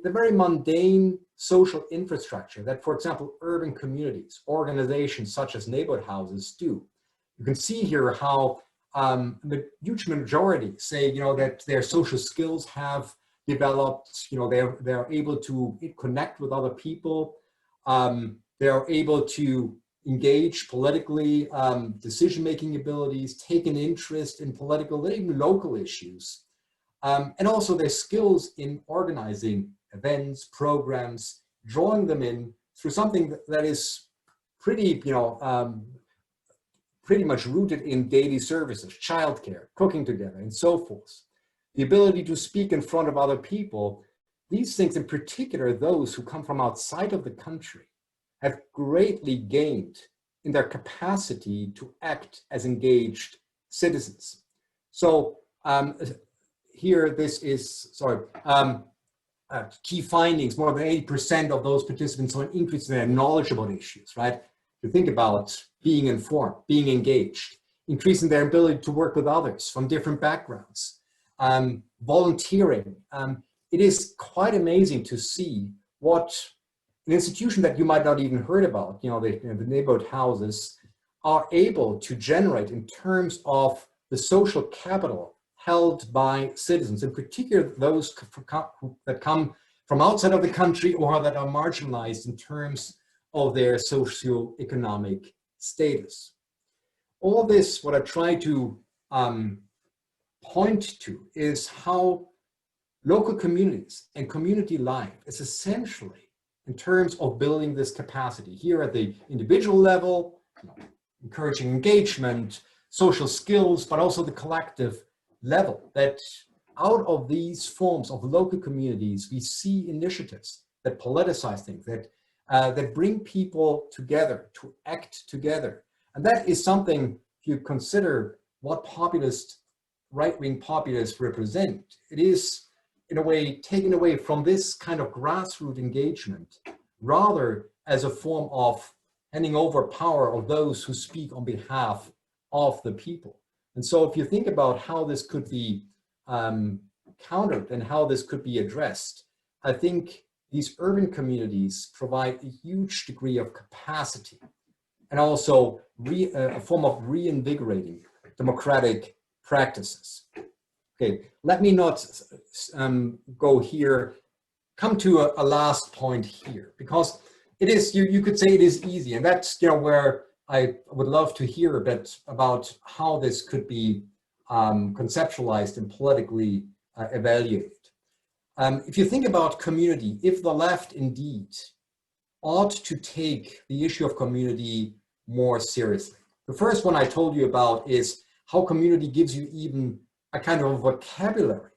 very mundane social infrastructure that, for example, urban communities, organizations such as neighborhood houses do. You can see here how the huge majority say, that their social skills have developed, they're able to connect with other people, they're able to engage politically, decision-making abilities, take an interest in political, even local issues, and also their skills in organizing events, programs, drawing them in through something that is pretty, pretty much rooted in daily services, childcare, cooking together, and so forth. The ability to speak in front of other people, these things in particular, those who come from outside of the country, have greatly gained in their capacity to act as engaged citizens. So here, this is, key findings, more than 80% of those participants saw an increase in their knowledge about issues, right? To think about being informed, being engaged, increasing their ability to work with others from different backgrounds, volunteering. It is quite amazing to see what an institution that you might not even heard about, the neighborhood houses, are able to generate in terms of the social capital held by citizens, in particular those that come from outside of the country or that are marginalized in terms of their socioeconomic status. All this, what I try to point to is how local communities and community life is essentially in terms of building this capacity here at the individual level, encouraging engagement, social skills, but also the collective level, that out of these forms of local communities, we see initiatives that politicize things, that bring people together to act together. And that is something, if you consider what right-wing populists represent, it is in a way taken away from this kind of grassroots engagement, rather as a form of handing over power of those who speak on behalf of the people. And so if you think about how this could be countered and how this could be addressed, I think these urban communities provide a huge degree of capacity and also a form of reinvigorating democratic practices. Okay, let me not go here, come to a last point here, because it is, you could say it is easy, and that's where I would love to hear a bit about how this could be conceptualized and politically evaluated. If you think about community, if the left indeed ought to take the issue of community more seriously. The first one I told you about is how community gives you even a kind of vocabulary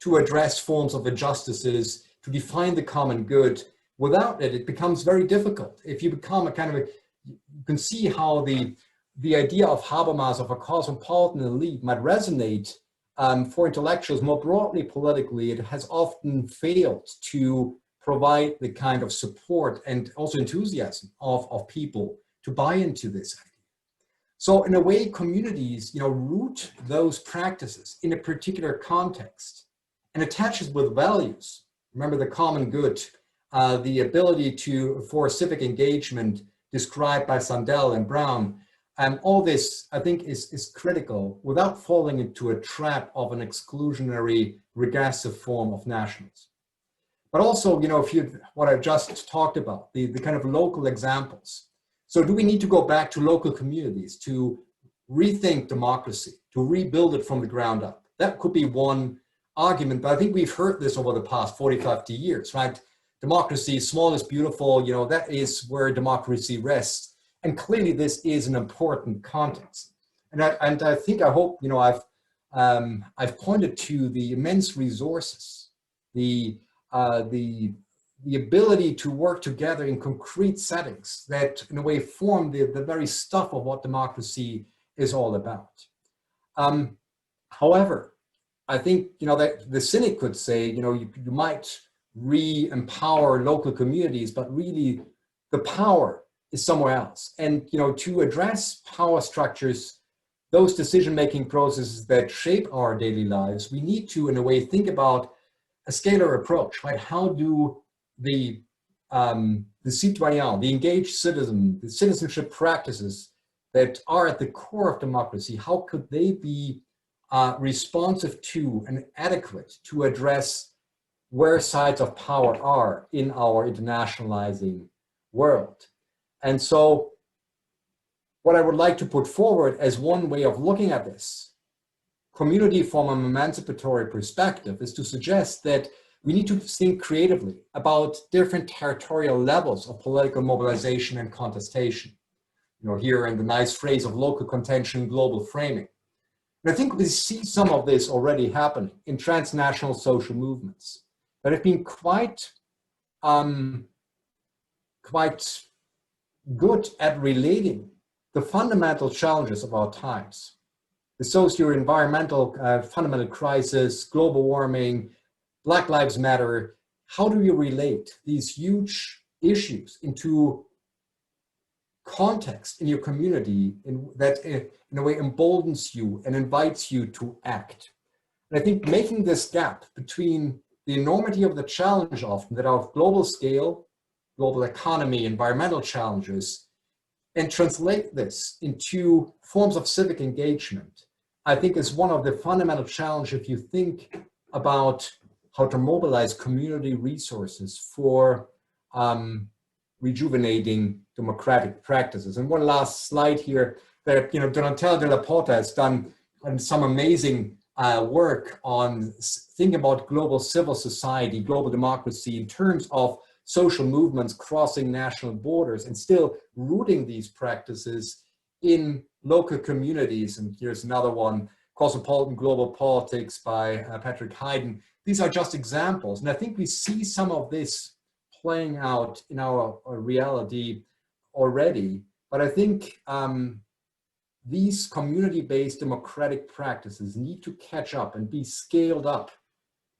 to address forms of injustices, to define the common good. Without it, it becomes very difficult. If you become a kind of you can see how the idea of Habermas, of a cosmopolitan elite, might resonate for intellectuals more broadly politically. It has often failed to provide the kind of support and also enthusiasm of people to buy into this idea. So in a way, communities, root those practices in a particular context and attaches with values. Remember the common good, the ability for civic engagement described by Sandel and Brown. All this, I think, is critical without falling into a trap of an exclusionary, regressive form of nationalism. But also, what I just talked about, the kind of local examples. So do we need to go back to local communities to rethink democracy, to rebuild it from the ground up? That could be one argument, but I think we've heard this over the past 40, 50 years, right? Democracy, small is beautiful, that is where democracy rests. And clearly this is an important context. And I hope, I've pointed to the immense resources, the ability to work together in concrete settings that in a way form the very stuff of what democracy is all about. However, I think, that the cynic could say, you might re-empower local communities, but really the power is somewhere else. And, to address power structures, those decision-making processes that shape our daily lives, we need to, in a way, think about a scalar approach, right? How do the citoyen, the engaged citizen, the citizenship practices that are at the core of democracy, how could they be responsive to and adequate to address where sites of power are in our internationalizing world? And so what I would like to put forward as one way of looking at this community from an emancipatory perspective is to suggest that we need to think creatively about different territorial levels of political mobilization and contestation. Here in the nice phrase of local contention, global framing. And I think we see some of this already happening in transnational social movements that have been quite good at relating the fundamental challenges of our times, the socio-environmental fundamental crisis, global warming, Black Lives Matter. How do you relate these huge issues into context in your community that in a way emboldens you and invites you to act? And I think making this gap between the enormity of the challenge often that are of global scale, global economy, environmental challenges, and translate this into forms of civic engagement, I think is one of the fundamental challenges if you think about how to mobilize community resources for rejuvenating democratic practices. And one last slide here that, Donatella de la Porta has done some amazing work on thinking about global civil society, global democracy in terms of social movements crossing national borders and still rooting these practices in local communities. And here's another one, Cosmopolitan Global Politics by Patrick Hayden. These are just examples. And I think we see some of this playing out in our reality already. But I think these community-based democratic practices need to catch up and be scaled up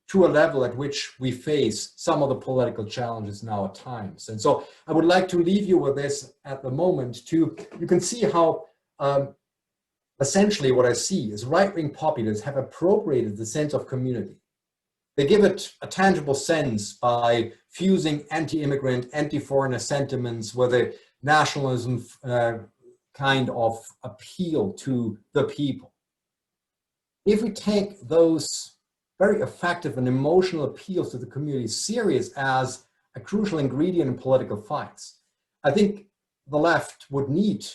to a level at which we face some of the political challenges in our times. And so I would like to leave you with this at the moment too. You can see how essentially what I see is right-wing populists have appropriated the sense of community. They give it a tangible sense by fusing anti-immigrant, anti-foreigner sentiments with a nationalism kind of appeal to the people. If we take those very effective and emotional appeals to the community serious as a crucial ingredient in political fights, I think the left would need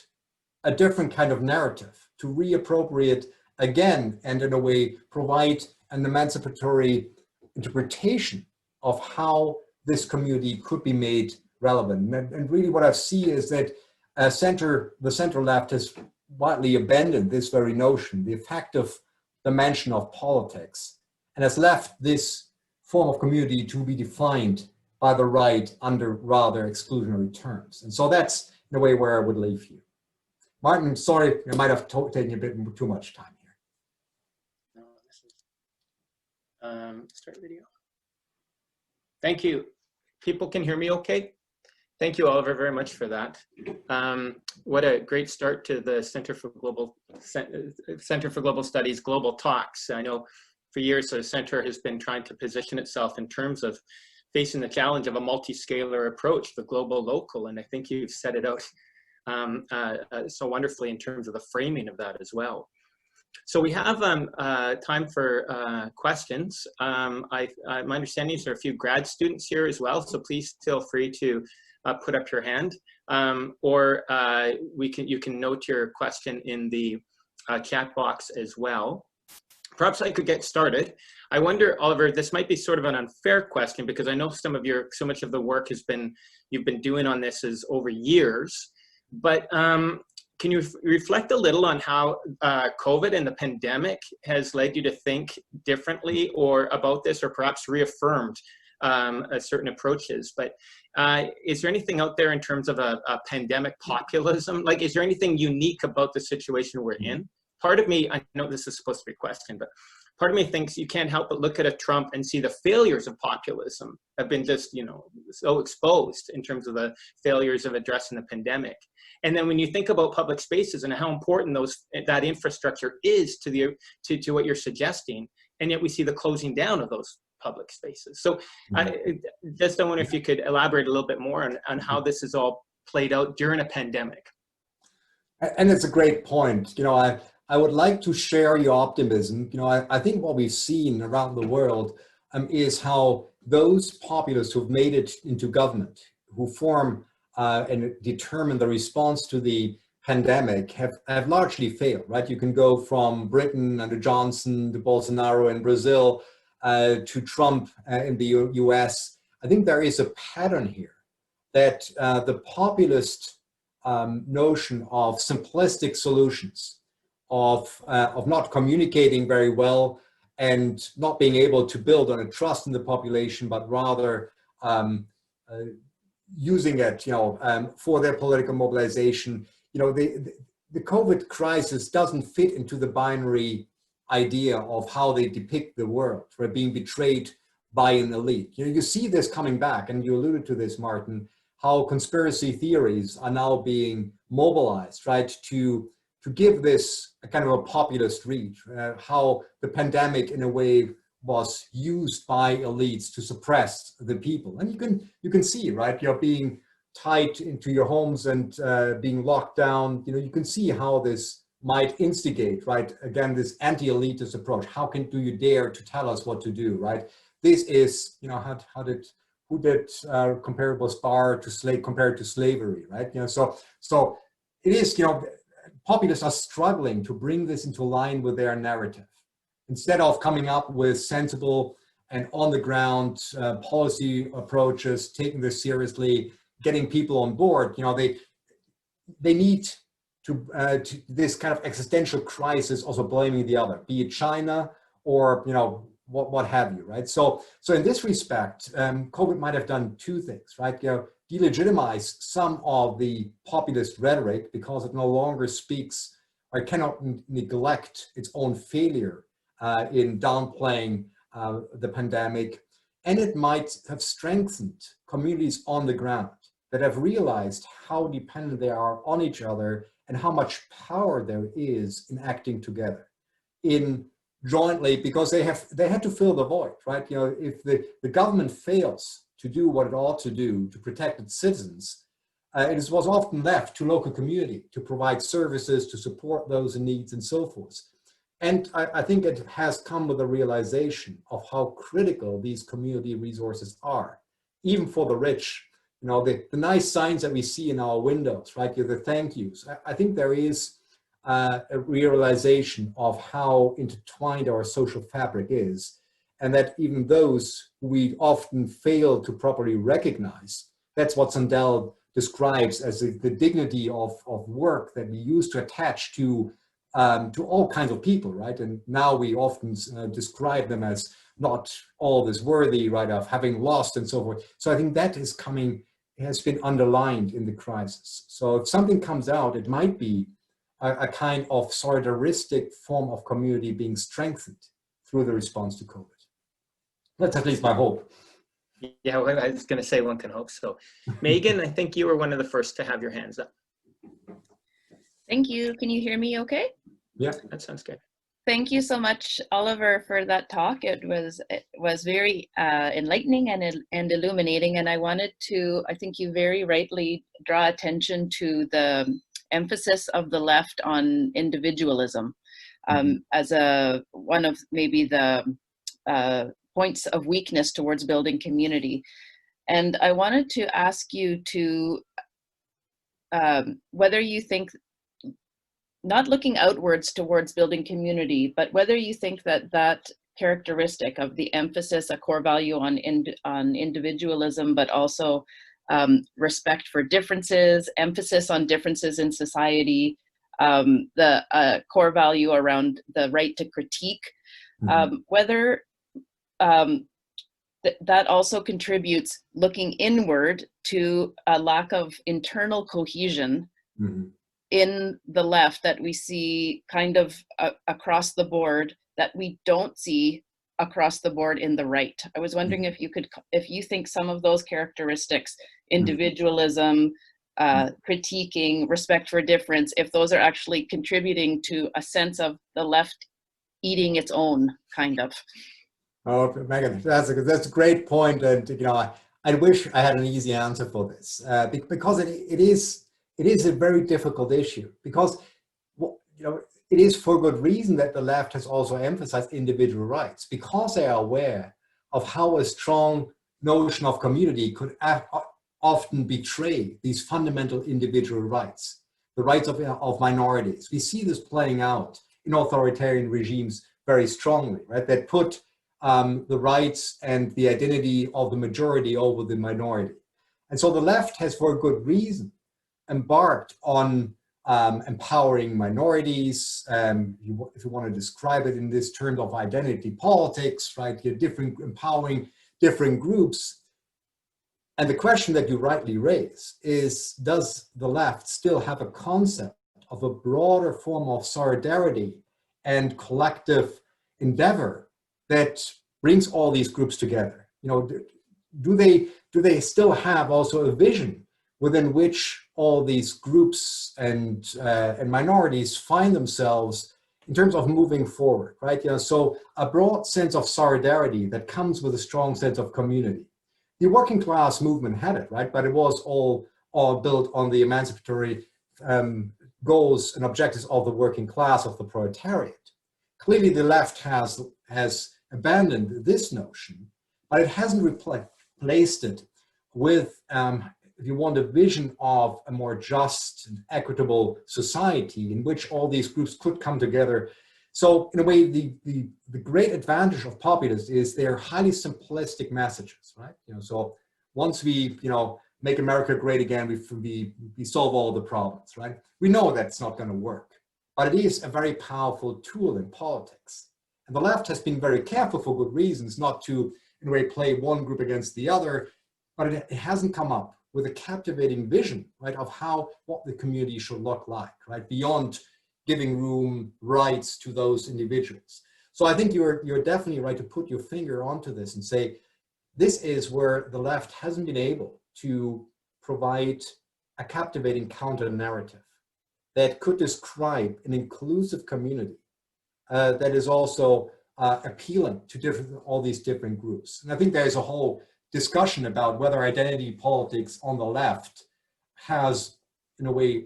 a different kind of narrative to reappropriate again and in a way provide an emancipatory interpretation of how this community could be made relevant. And really what I see is that the center left has widely abandoned this very notion, the effective dimension of politics, and has left this form of community to be defined by the right under rather exclusionary terms. And so that's in a way where I would leave you. Martin, sorry, I might have taken a bit too much time here. No, this is, start video. Thank you. People can hear me okay? Thank you, Oliver, very much for that. What a great start to the Center for Global Studies Global Talks. I know for years the center has been trying to position itself in terms of facing the challenge of a multi-scalar approach, the global local, and I think you've set it out so wonderfully in terms of the framing of that as well. So we have time for questions. My understanding is there are a few grad students here as well, so please feel free to put up your hand, or you can note your question in the chat box as well. Perhaps I could get started. I wonder, Oliver, this might be sort of an unfair question because I know so much of the work you've been doing on this is over years, but can you reflect a little on how COVID and the pandemic has led you to think differently or about this, or perhaps reaffirmed certain approaches? But is there anything out there in terms of a pandemic populism? Like, is there anything unique about the situation we're in? Part of me, I know this is supposed to be a question, but part of me thinks you can't help but look at a Trump and see the failures of populism have been just, so exposed in terms of the failures of addressing the pandemic. And then when you think about public spaces and how important that infrastructure is to what you're suggesting, and yet we see the closing down of those public spaces. So I just wonder if you could elaborate a little bit more on how this is all played out during a pandemic. And it's a great point. I would like to share your optimism. I think what we've seen around the world is how those populists who've made it into government, who form and determine the response to the pandemic have largely failed, right? You can go from Britain under Johnson to Bolsonaro in Brazil to Trump in the US. I think there is a pattern here that the populist notion of simplistic solutions, of not communicating very well and not being able to build on a trust in the population, but rather using it, for their political mobilization. The COVID crisis doesn't fit into the binary idea of how they depict the world, right? Being betrayed by an elite. You see this coming back, and you alluded to this, Martin, how conspiracy theories are now being mobilized, right, to give this a kind of a populist reach, how the pandemic in a way was used by elites to suppress the people. And you can see, right, you're being tied into your homes and being locked down. You can see how this might instigate, right, again, this anti-elitist approach. Do you dare to tell us what to do, right? This is, who did comparable spar to slave compared to slavery, right? So it is, populists are struggling to bring this into line with their narrative. Instead of coming up with sensible and on the ground policy approaches, taking this seriously, getting people on board, they need to this kind of existential crisis also blaming the other, be it China or what have you, right? So in this respect, COVID might have done two things, right? Delegitimize some of the populist rhetoric because it no longer speaks or cannot neglect its own failure in downplaying the pandemic, and it might have strengthened communities on the ground that have realized how dependent they are on each other and how much power there is in acting together, in jointly, because they had to fill the void, right? If the government fails to do what it ought to do to protect its citizens, it was often left to local community to provide services, to support those in needs and so forth. And I think it has come with a realization of how critical these community resources are, even for the rich. The nice signs that we see in our windows, right? The thank yous. I think there is a realization of how intertwined our social fabric is, and that even those who we often fail to properly recognize, that's what Sandel describes as the dignity of work that we used to attach to all kinds of people, right? And now we often describe them as not all this worthy, right, of having lost and so forth. So I think that is has been underlined in the crisis. So if something comes out, it might be a kind of solidaristic form of community being strengthened through the response to COVID. That's at least my hope. Yeah, I was going to say one can hope so. Megan, I think you were one of the first to have your hands up. Thank you. Can you hear me okay? Yeah, that sounds good. Thank you so much, Oliver, for that talk. It was very enlightening and illuminating. And I wanted to, I think you very rightly draw attention to the emphasis of the left on individualism as one of maybe the points of weakness towards building community. And I wanted to ask you to whether you think, not looking outwards towards building community, but whether you think that characteristic of the emphasis, a core value on individualism, but also respect for differences, emphasis on differences in society, the core value around the right to critique, whether that also contributes looking inward to a lack of internal cohesion in the left that we see kind of across the board that we don't see across the board in the right. I was wondering if you think some of those characteristics, individualism, critiquing, respect for difference, if those are actually contributing to a sense of the left eating its own, kind of. Oh, Megan, that's a great point, and I wish I had an easy answer for this because it is a very difficult issue, because it is for good reason that the left has also emphasized individual rights, because they are aware of how a strong notion of community could often betray these fundamental individual rights, the rights of minorities. We see this playing out in authoritarian regimes very strongly, right? That put the rights and the identity of the majority over the minority. And so the left has, for good reason, embarked on empowering minorities, if you want to describe it in this terms of identity politics, right? Empowering different groups. And the question that you rightly raise is, does the left still have a concept of a broader form of solidarity and collective endeavor that brings all these groups together? Do they still have also a vision within which all these groups and minorities find themselves in terms of moving forward, right? So a broad sense of solidarity that comes with a strong sense of community. The working class movement had it, right? But it was all built on the emancipatory goals and objectives of the working class, of the proletariat. Clearly, the left has abandoned this notion, but it hasn't replaced it with, if you want, a vision of a more just and equitable society in which all these groups could come together So in a way, the great advantage of populists is they're highly simplistic messages, right? So once we, make America great again, we solve all the problems, right? We know that's not going to work, but it is a very powerful tool in politics. And the left has been very careful for good reasons not to, in a way, play one group against the other, but it hasn't come up with a captivating vision, right, of what the community should look like, right, beyond giving room rights to those individuals. So I think you're definitely right to put your finger onto this and say, this is where the left hasn't been able to provide a captivating counter narrative that could describe an inclusive community that is also appealing to all these different groups. And I think there's a whole discussion about whether identity politics on the left has, in a way,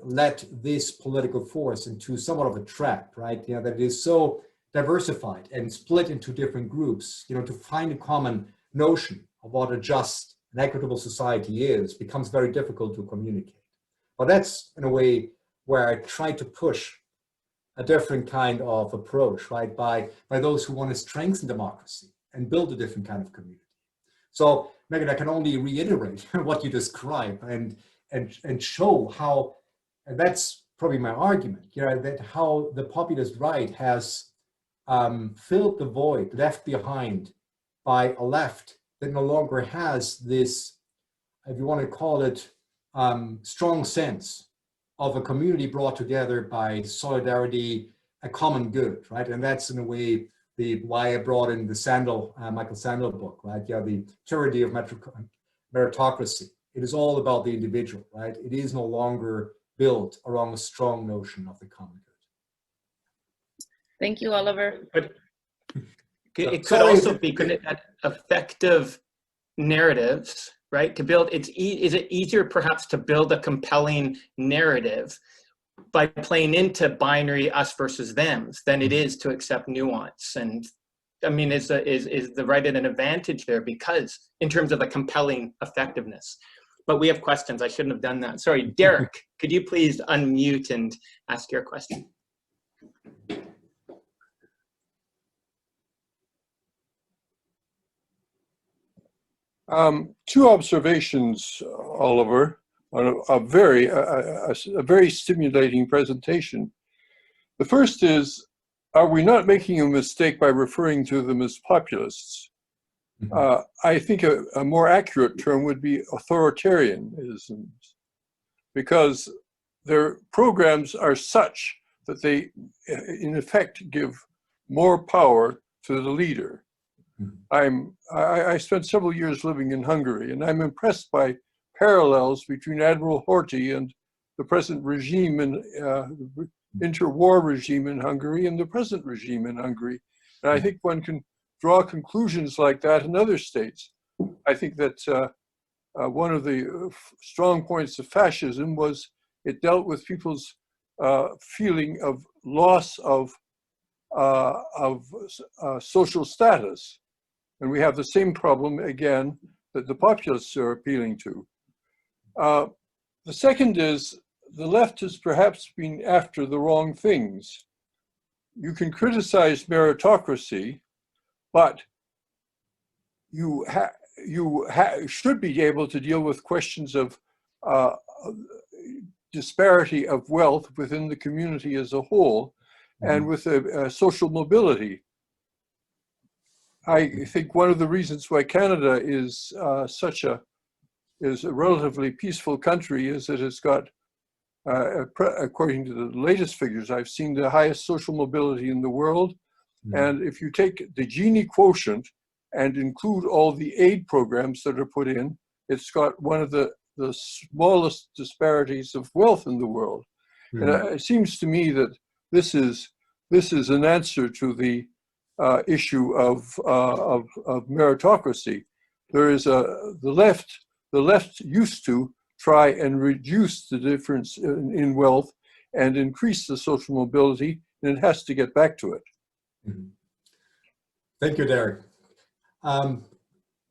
led this political force into somewhat of a trap, right? That it is so diversified and split into different groups, to find a common notion of what a just and equitable society is becomes very difficult to communicate. But that's, in a way, where I try to push a different kind of approach, right? By those who want to strengthen democracy and build a different kind of community. So, Megan, I can only reiterate what you describe and show how, and that's probably my argument, that how the populist right has filled the void left behind by a left that no longer has this, if you want to call it, strong sense of a community brought together by solidarity, a common good, right? And that's in a way why I brought in the Michael Sandel book, right? The tyranny of meritocracy. It is all about the individual, right? It is no longer built around a strong notion of the common good. Thank you, Oliver. But it could also be effective narratives, right? To build, is it easier perhaps to build a compelling narrative by playing into binary us versus thems than it is to accept nuance? And I mean, is the right at an advantage there because in terms of the compelling effectiveness? But we have questions. I shouldn't have done that. Sorry, Derek, could you please unmute and ask your question? Two observations, Oliver, on a very stimulating presentation. The first is, are we not making a mistake by referring to them as populists? I think a more accurate term would be authoritarianism, because their programs are such that they, in effect, give more power to the leader. I spent several years living in Hungary, and I'm impressed by parallels between Admiral Horthy and the present regime in the interwar regime in Hungary and the present regime in Hungary. And I think one can draw conclusions like that in other states. I think that one of the strong points of fascism was it dealt with people's feeling of loss of social status. And we have the same problem, again, that the populists are appealing to. The second is the left has perhaps been after the wrong things. You can criticize meritocracy, but you should be able to deal with questions of disparity of wealth within the community as a whole, and with social mobility. I think one of the reasons why Canada is is a relatively peaceful country is that it's got, according to the latest figures I've seen, the highest social mobility in the world. And if you take the Gini quotient and include all the aid programs that are put in, it's got one of the smallest disparities of wealth in the world. And it seems to me that this is an answer to the issue of meritocracy. There is the left used to try and reduce the difference in wealth and increase the social mobility, and it has to get back to it. Thank you, Derek.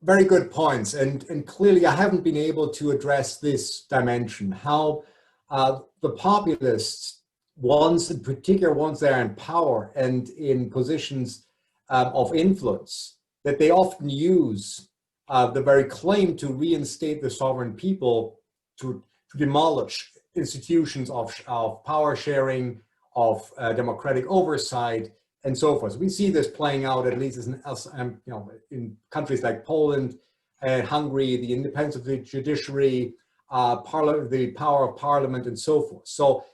Very good points, and clearly I haven't been able to address this dimension, how the populists ones, in particular ones that are in power and in positions of influence, that they often use the very claim to reinstate the sovereign people to demolish institutions of power sharing, of democratic oversight, and so forth. We see this playing out, at least in countries like Poland and Hungary, the independence of the judiciary, the power of parliament, and so forth. So,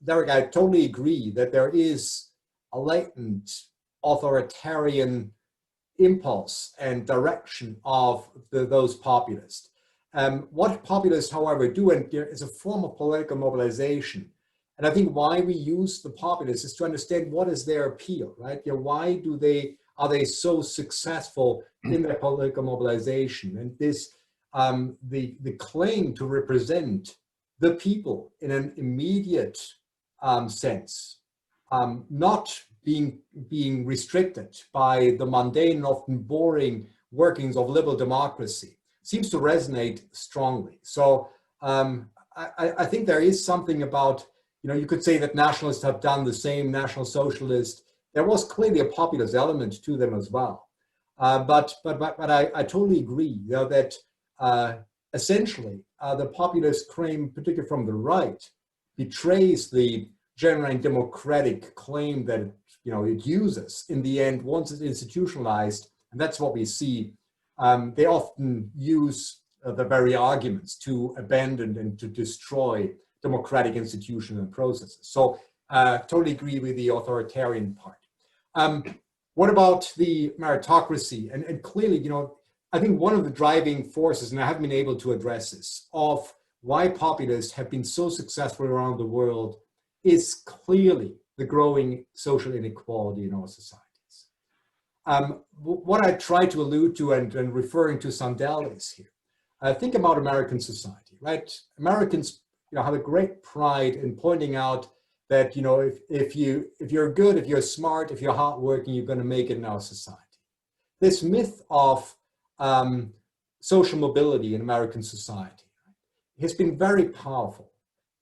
Derek, I totally agree that there is a latent authoritarian impulse and direction of those populists. What populists, however, do, and there is a form of political mobilization. And I think why we use the populists is to understand what is their appeal, right? Why are they so successful in their political mobilization? And this, the claim to represent the people in an immediate sense, not being restricted by the mundane, often boring workings of liberal democracy, seems to resonate strongly. So I think there is something about, you could say that nationalists have done the same, National Socialists. There was clearly a populist element to them as well. But I totally agree, that essentially the populist claim, particularly from the right, betrays the genuine democratic claim that it uses in the end once it's institutionalized, and that's what we see. They often use the very arguments to abandon and to destroy democratic institutions and processes. So totally agree with the authoritarian part. What about the meritocracy? And clearly, I think one of the driving forces, and I haven't been able to address this, of why populists have been so successful around the world is clearly the growing social inequality in our societies. What I try to allude to and referring to Sandel is here. Think about American society, right? Americans have a great pride in pointing out that, if you're good, if you're smart, if you're hardworking, you're going to make it in our society. This myth of social mobility in American society has been very powerful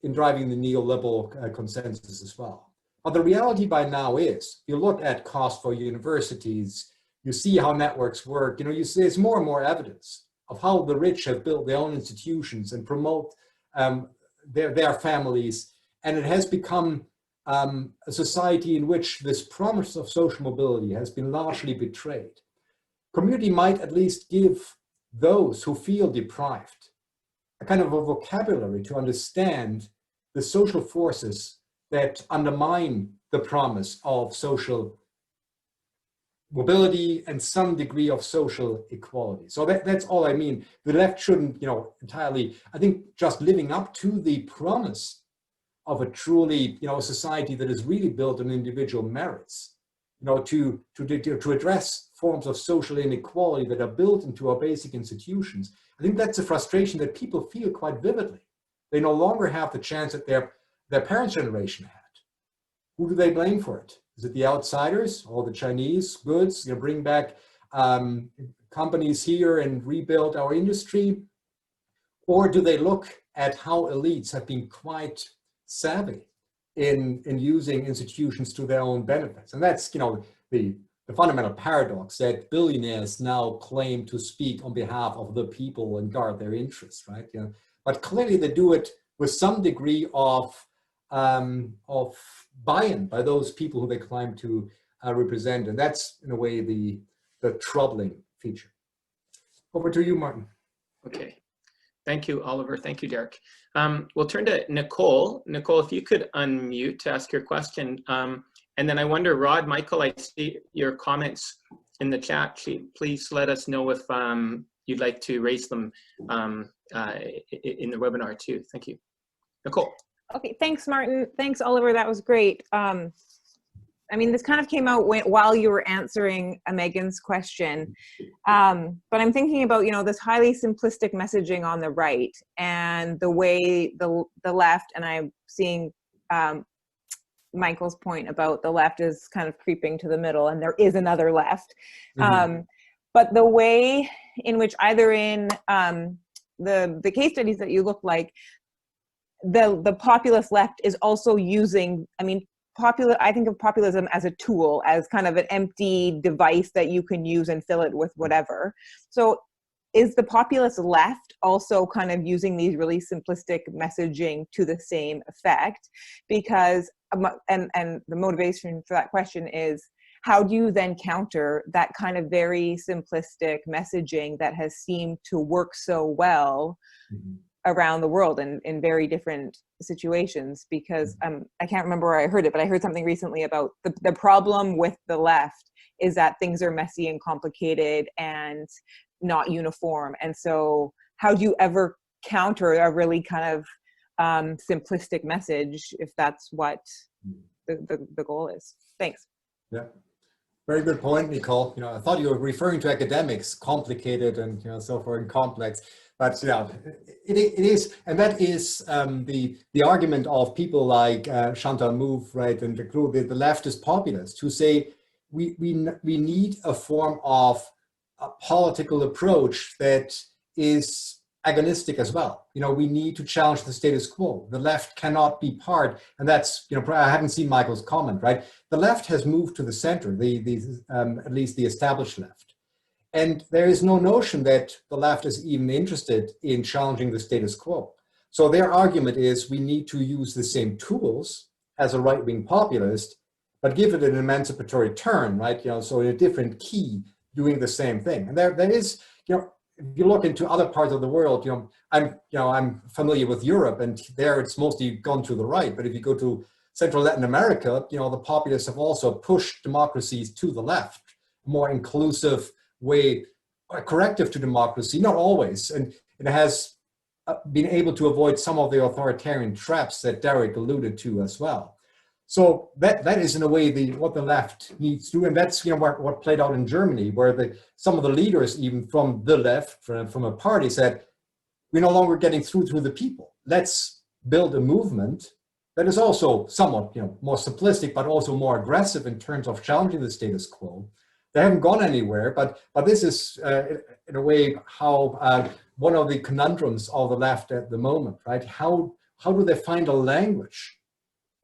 in driving the neoliberal consensus as well. But the reality by now is, you look at cost for universities, you see how networks work, you see there's more and more evidence of how the rich have built their own institutions and promote their families. And it has become a society in which this promise of social mobility has been largely betrayed. Community might at least give those who feel deprived a kind of a vocabulary to understand the social forces that undermine the promise of social mobility and some degree of social equality. So that's all I mean. The left shouldn't, entirely, I think, just living up to the promise of a truly, society that is really built on individual merits, to address forms of social inequality that are built into our basic institutions. I think that's a frustration that people feel quite vividly. They no longer have the chance that their parents' generation had. Who do they blame for it? Is it the outsiders or the Chinese goods? Bring back companies here and rebuild our industry? Or do they look at how elites have been quite savvy in using institutions to their own benefits? And that's, the fundamental paradox that billionaires now claim to speak on behalf of the people and guard their interests, right? But clearly they do it with some degree of buy-in by those people who they claim to represent. And that's, in a way, the troubling feature. Over to you, Martin. Okay. Thank you, Oliver. Thank you, Derek. We'll turn to Nicole. Nicole, if you could unmute to ask your question. And then I wonder, Rod, Michael, I see your comments in the chat. Please let us know if you'd like to raise them in the webinar too. Thank you. Nicole. Okay, thanks, Martin. Thanks, Oliver. That was great. I mean, this kind of came out while you were answering Megan's question. But I'm thinking about, this highly simplistic messaging on the right and the way the left, and I'm seeing Michael's point about the left is kind of creeping to the middle and there is another left. Mm-hmm. But the way in which either in the case studies that you look like, the populist left is also using, I mean, I think of populism as a tool, as kind of an empty device that you can use and fill it with whatever. So is the populist left also kind of using these really simplistic messaging to the same effect? Because, and the motivation for that question is, how do you then counter that kind of very simplistic messaging that has seemed to work so well around the world in very different situations? Because I can't remember where I heard it, but I heard something recently about the problem with the left is that things are messy and complicated and not uniform. And so how do you ever counter a really kind of simplistic message if that's what the goal is? Thanks. Yeah. Very good point, Nicole. You know, I thought you were referring to academics, complicated and, you know, so forth, and complex. But yeah, it is, and that is the argument of people like Chantal Mouffe, right, and the leftist populists who say we need a form of a political approach that is agonistic as well. You know, we need to challenge the status quo. The left cannot be part, and that's, you know, I haven't seen Michael's comment, right? The left has moved to the center, at least the established left. And there is no notion that the left is even interested in challenging the status quo. So their argument is we need to use the same tools as a right-wing populist, but give it an emancipatory turn, right? You know, so in a different key, doing the same thing. And there is, you know, if you look into other parts of the world, you know, I'm familiar with Europe, and there it's mostly gone to the right. But if you go to Central Latin America, you know, the populists have also pushed democracies to the left, more inclusive way, a corrective to democracy, not always. And it has been able to avoid some of the authoritarian traps that Derek alluded to as well. So that is in a way what the left needs to do, and that's, you know, what played out in Germany, where some of the leaders, even from the left, from a party, said, we're no longer getting through to the people. Let's build a movement that is also somewhat, you know, more simplistic, but also more aggressive in terms of challenging the status quo. They haven't gone anywhere, but this is in a way how one of the conundrums of the left at the moment, right? How do they find a language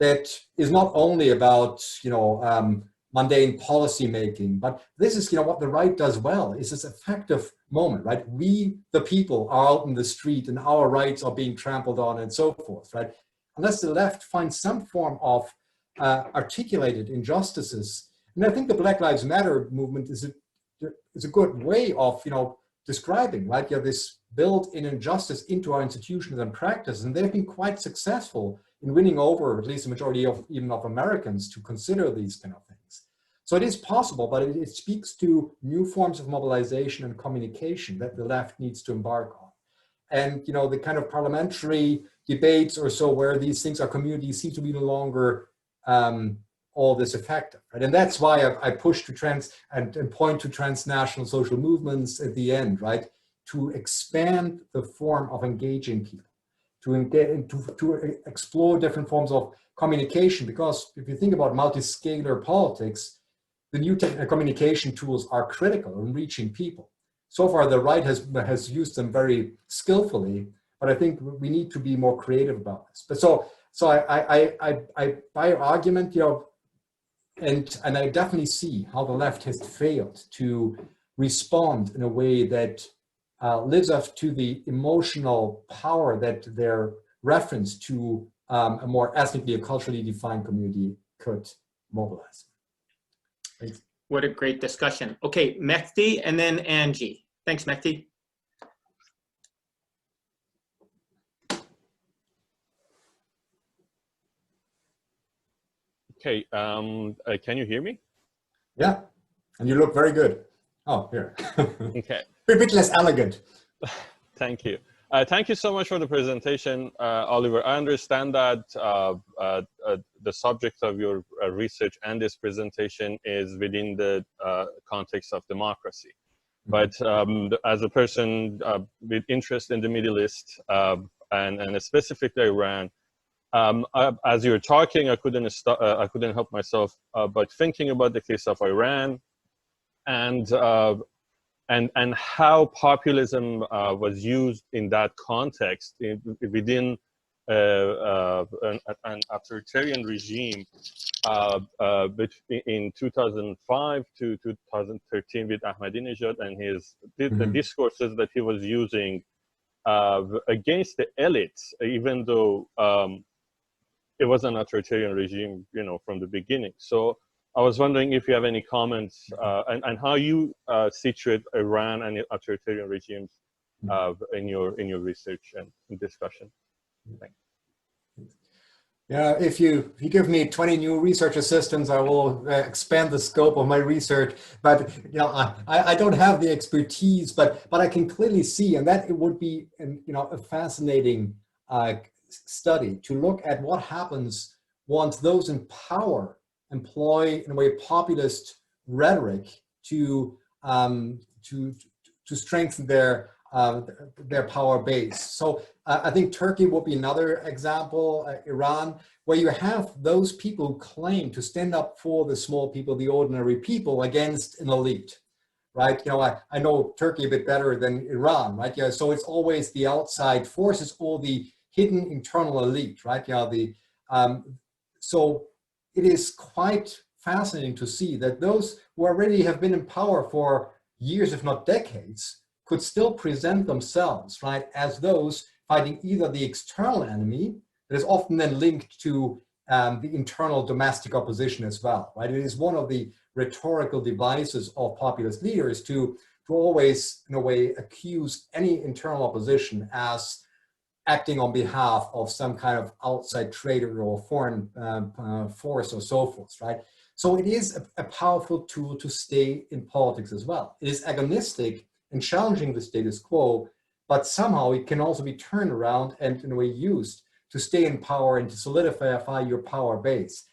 that is not only about, you know, mundane policy making, but this is, you know, what the right does well, is this effective moment, right? We, the people, are out in the street and our rights are being trampled on and so forth, right? Unless the left finds some form of articulated injustices. And I think the Black Lives Matter movement is a good way of, you know, describing, right? You have this built-in injustice into our institutions and practice, and they've been quite successful in winning over at least the majority of even of Americans to consider these kind of things. So it is possible, but it speaks to new forms of mobilization and communication that the left needs to embark on. And, you know, the kind of parliamentary debates or so where these things are communities seem to be no longer all this effective, right? And that's why I push to and point to transnational social movements at the end, right? To expand the form of engaging people, to explore different forms of communication, because if you think about multi-scalar politics, the new communication tools are critical in reaching people. So far, the right has used them very skillfully, but I think we need to be more creative about this. But so I buy your argument, you know, and I definitely see how the left has failed to respond in a way that lives up to the emotional power that their reference to a more ethnically or culturally defined community could mobilize. Thanks. What a great discussion. Okay, Mehdi and then Angie. Thanks, Mehdi. Okay, can you hear me? Yeah, and you look very good. Oh, here. Okay. A bit less elegant. Thank you. Thank you so much for the presentation, Oliver. I understand that the subject of your research and this presentation is within the context of democracy. But as a person with interest in the Middle East and specifically Iran, as you're talking, I couldn't help myself but thinking about the case of Iran and how populism was used in that context within an authoritarian regime in 2005 to 2013 with Ahmadinejad and the discourses that he was using against the elites, even though it was an authoritarian regime, from the beginning. So I was wondering if you have any comments and how you situate Iran and authoritarian regimes in your research and discussion. Thanks. Yeah, if you give me 20 new research assistants, I will expand the scope of my research. But I don't have the expertise, but I can clearly see, and that it would be a fascinating study to look at what happens once those in power employ, in a way, populist rhetoric to strengthen their power base. So I think Turkey would be another example, Iran, where you have those people who claim to stand up for the small people, the ordinary people, against an elite, right? I know Turkey a bit better than Iran, right? Yeah, so it's always the outside forces or the hidden internal elite, right? So it is quite fascinating to see that those who already have been in power for years, if not decades, could still present themselves, right, as those fighting either the external enemy that is often then linked to the internal domestic opposition as well, right? It is one of the rhetorical devices of populist leaders to always, in a way, accuse any internal opposition as acting on behalf of some kind of outside traitor or foreign force or so forth, right? So it is a powerful tool to stay in politics as well. It is agonistic and challenging the status quo, but somehow it can also be turned around and in a way used to stay in power and to solidify your power base.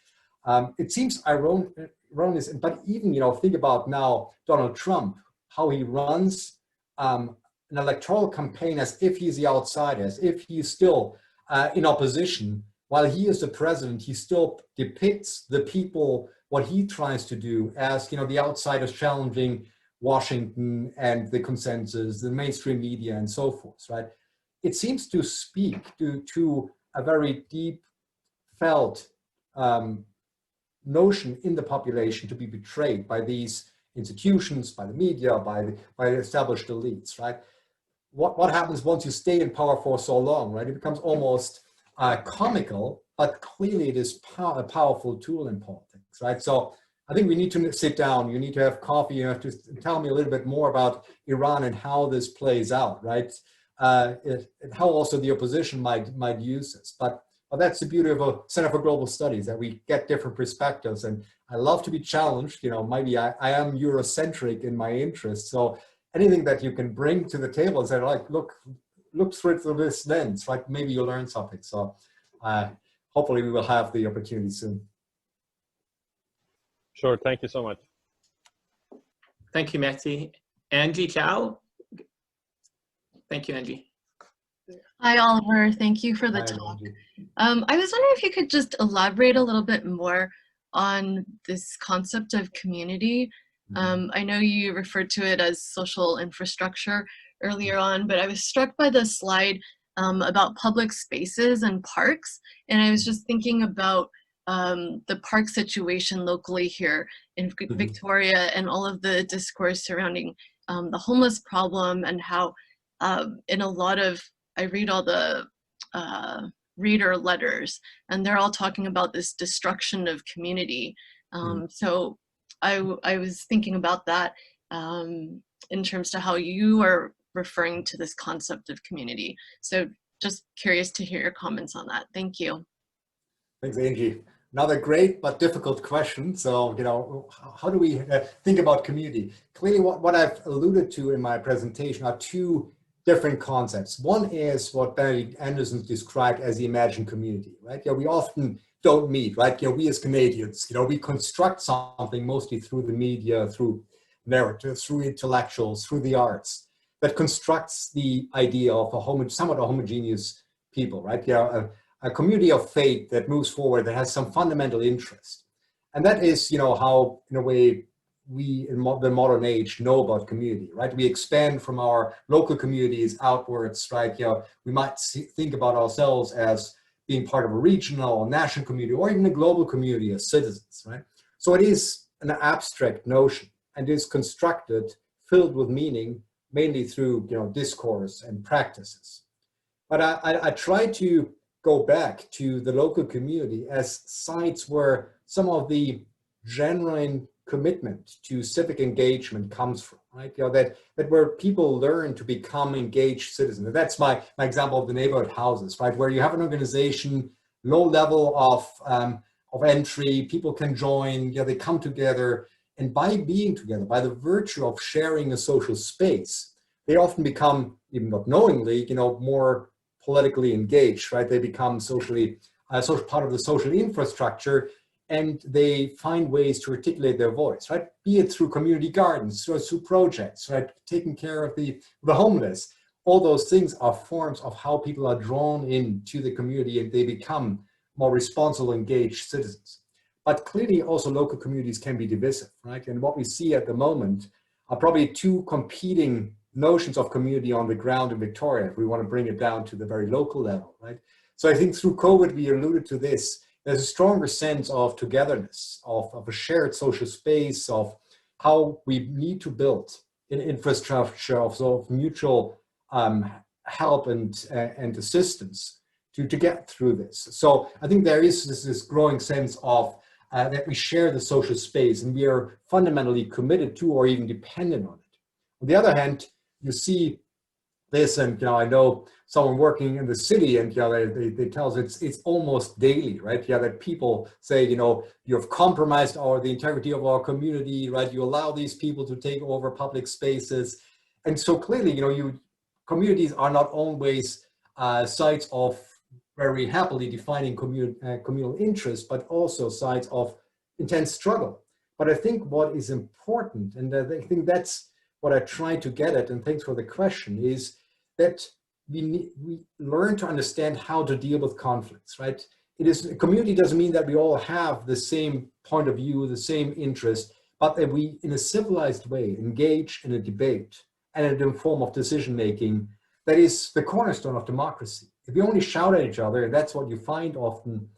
It seems erroneous, but even, think about now Donald Trump, how he runs an electoral campaign as if he's the outsider, as if he's still in opposition. While he is the president, he still depicts the people, what he tries to do as, the outsiders challenging Washington and the consensus, the mainstream media and so forth, right? It seems to speak to a very deep felt notion in the population to be betrayed by these institutions, by the media, by the established elites, right? What happens once you stay in power for so long, right? It becomes almost comical, but clearly it is a powerful tool in politics, right? So I think we need to sit down, you need to have coffee, you have to tell me a little bit more about Iran and how this plays out, right? And how also the opposition might use this. But that's the beauty of a Center for Global Studies, that we get different perspectives. And I love to be challenged, maybe I am Eurocentric in my interest. So anything that you can bring to the table is that, like, look through it through this lens, right? Maybe you'll learn something. So hopefully we will have the opportunity soon. Sure, thank you so much. Thank you, Mehdi. Angie Chow. Thank you, Angie. Hi, Oliver. Thank you for the Hi, talk. Angie. I was wondering if you could just elaborate a little bit more on this concept of community. I know you referred to it as social infrastructure earlier on, but I was struck by the slide about public spaces and parks, and I was just thinking about the park situation locally here in Victoria and all of the discourse surrounding the homeless problem, and how in a lot of, I read all the reader letters, and they're all talking about this destruction of community. So I was thinking about that in terms to how you are referring to this concept of community. So just curious to hear your comments on that. Thank you. Thanks, Angie. Another great but difficult question. So, how do we think about community? Clearly, what I've alluded to in my presentation are two different concepts. One is what Benedict Anderson described as the imagined community, right? We often don't meet, right? We as Canadians, we construct something mostly through the media, through narrative, through intellectuals, through the arts, that constructs the idea of somewhat a homogeneous people, right? A community of faith that moves forward, that has some fundamental interest. And that is, how, in a way, we in the modern age know about community, right? We expand from our local communities outwards, right? We might think about ourselves as being part of a regional or national community or even a global community of citizens, right? So it is an abstract notion and is constructed, filled with meaning, mainly through discourse and practices. But I try to go back to the local community as sites where some of the genuine commitment to civic engagement comes from, right? That where people learn to become engaged citizens. And that's my example of the neighborhood houses, right? Where you have an organization, low level of entry, people can join, they come together, and by being together, by the virtue of sharing a social space, they often become, even not knowingly, more politically engaged, right? They become social part of the social infrastructure, and they find ways to articulate their voice, right? Be it through community gardens, through projects, right? Taking care of the homeless. All those things are forms of how people are drawn into the community and they become more responsible, engaged citizens. But clearly also local communities can be divisive, right? And what we see at the moment are probably two competing notions of community on the ground in Victoria, if we want to bring it down to the very local level, right? So I think through COVID, we alluded to this, there's a stronger sense of togetherness, of a shared social space, of how we need to build an infrastructure of sort of mutual help and assistance to get through this. So I think there is this growing sense of that we share the social space and we are fundamentally committed to or even dependent on it. On the other hand, you see this, and I know someone working in the city, and they tell us it's almost daily, right? That people say, you've compromised the integrity of our community, right? You allow these people to take over public spaces, and so clearly, communities are not always sites of very happily defining communal interest, but also sites of intense struggle. But I think what is important, and I think that's what I try to get at, and thanks for the question, is that we learn to understand how to deal with conflicts, right? A community doesn't mean that we all have the same point of view, the same interest, but that we, in a civilized way, engage in a debate and in a form of decision-making that is the cornerstone of democracy. If we only shout at each other, and that's what you find often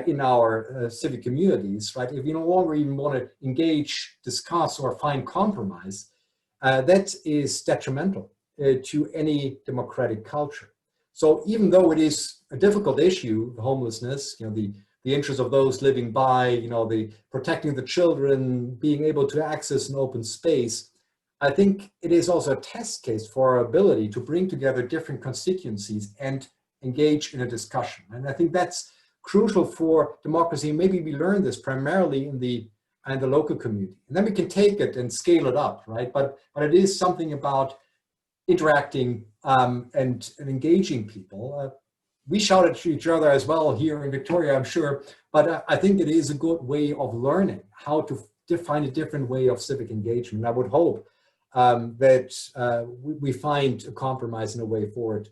in our civic communities, right? If you no longer even want to engage, discuss, or find compromise, that is detrimental to any democratic culture. So even though it is a difficult issue, the homelessness, the interests of those living by, the protecting the children, being able to access an open space, I think it is also a test case for our ability to bring together different constituencies and engage in a discussion. And I think that's crucial for democracy. Maybe we learn this primarily in the local community. And then we can take it and scale it up, right? But it is something about interacting and engaging people. We shout at each other as well here in Victoria, I'm sure, but I think it is a good way of learning how to find a different way of civic engagement. I would hope that we find a compromise in a way forward.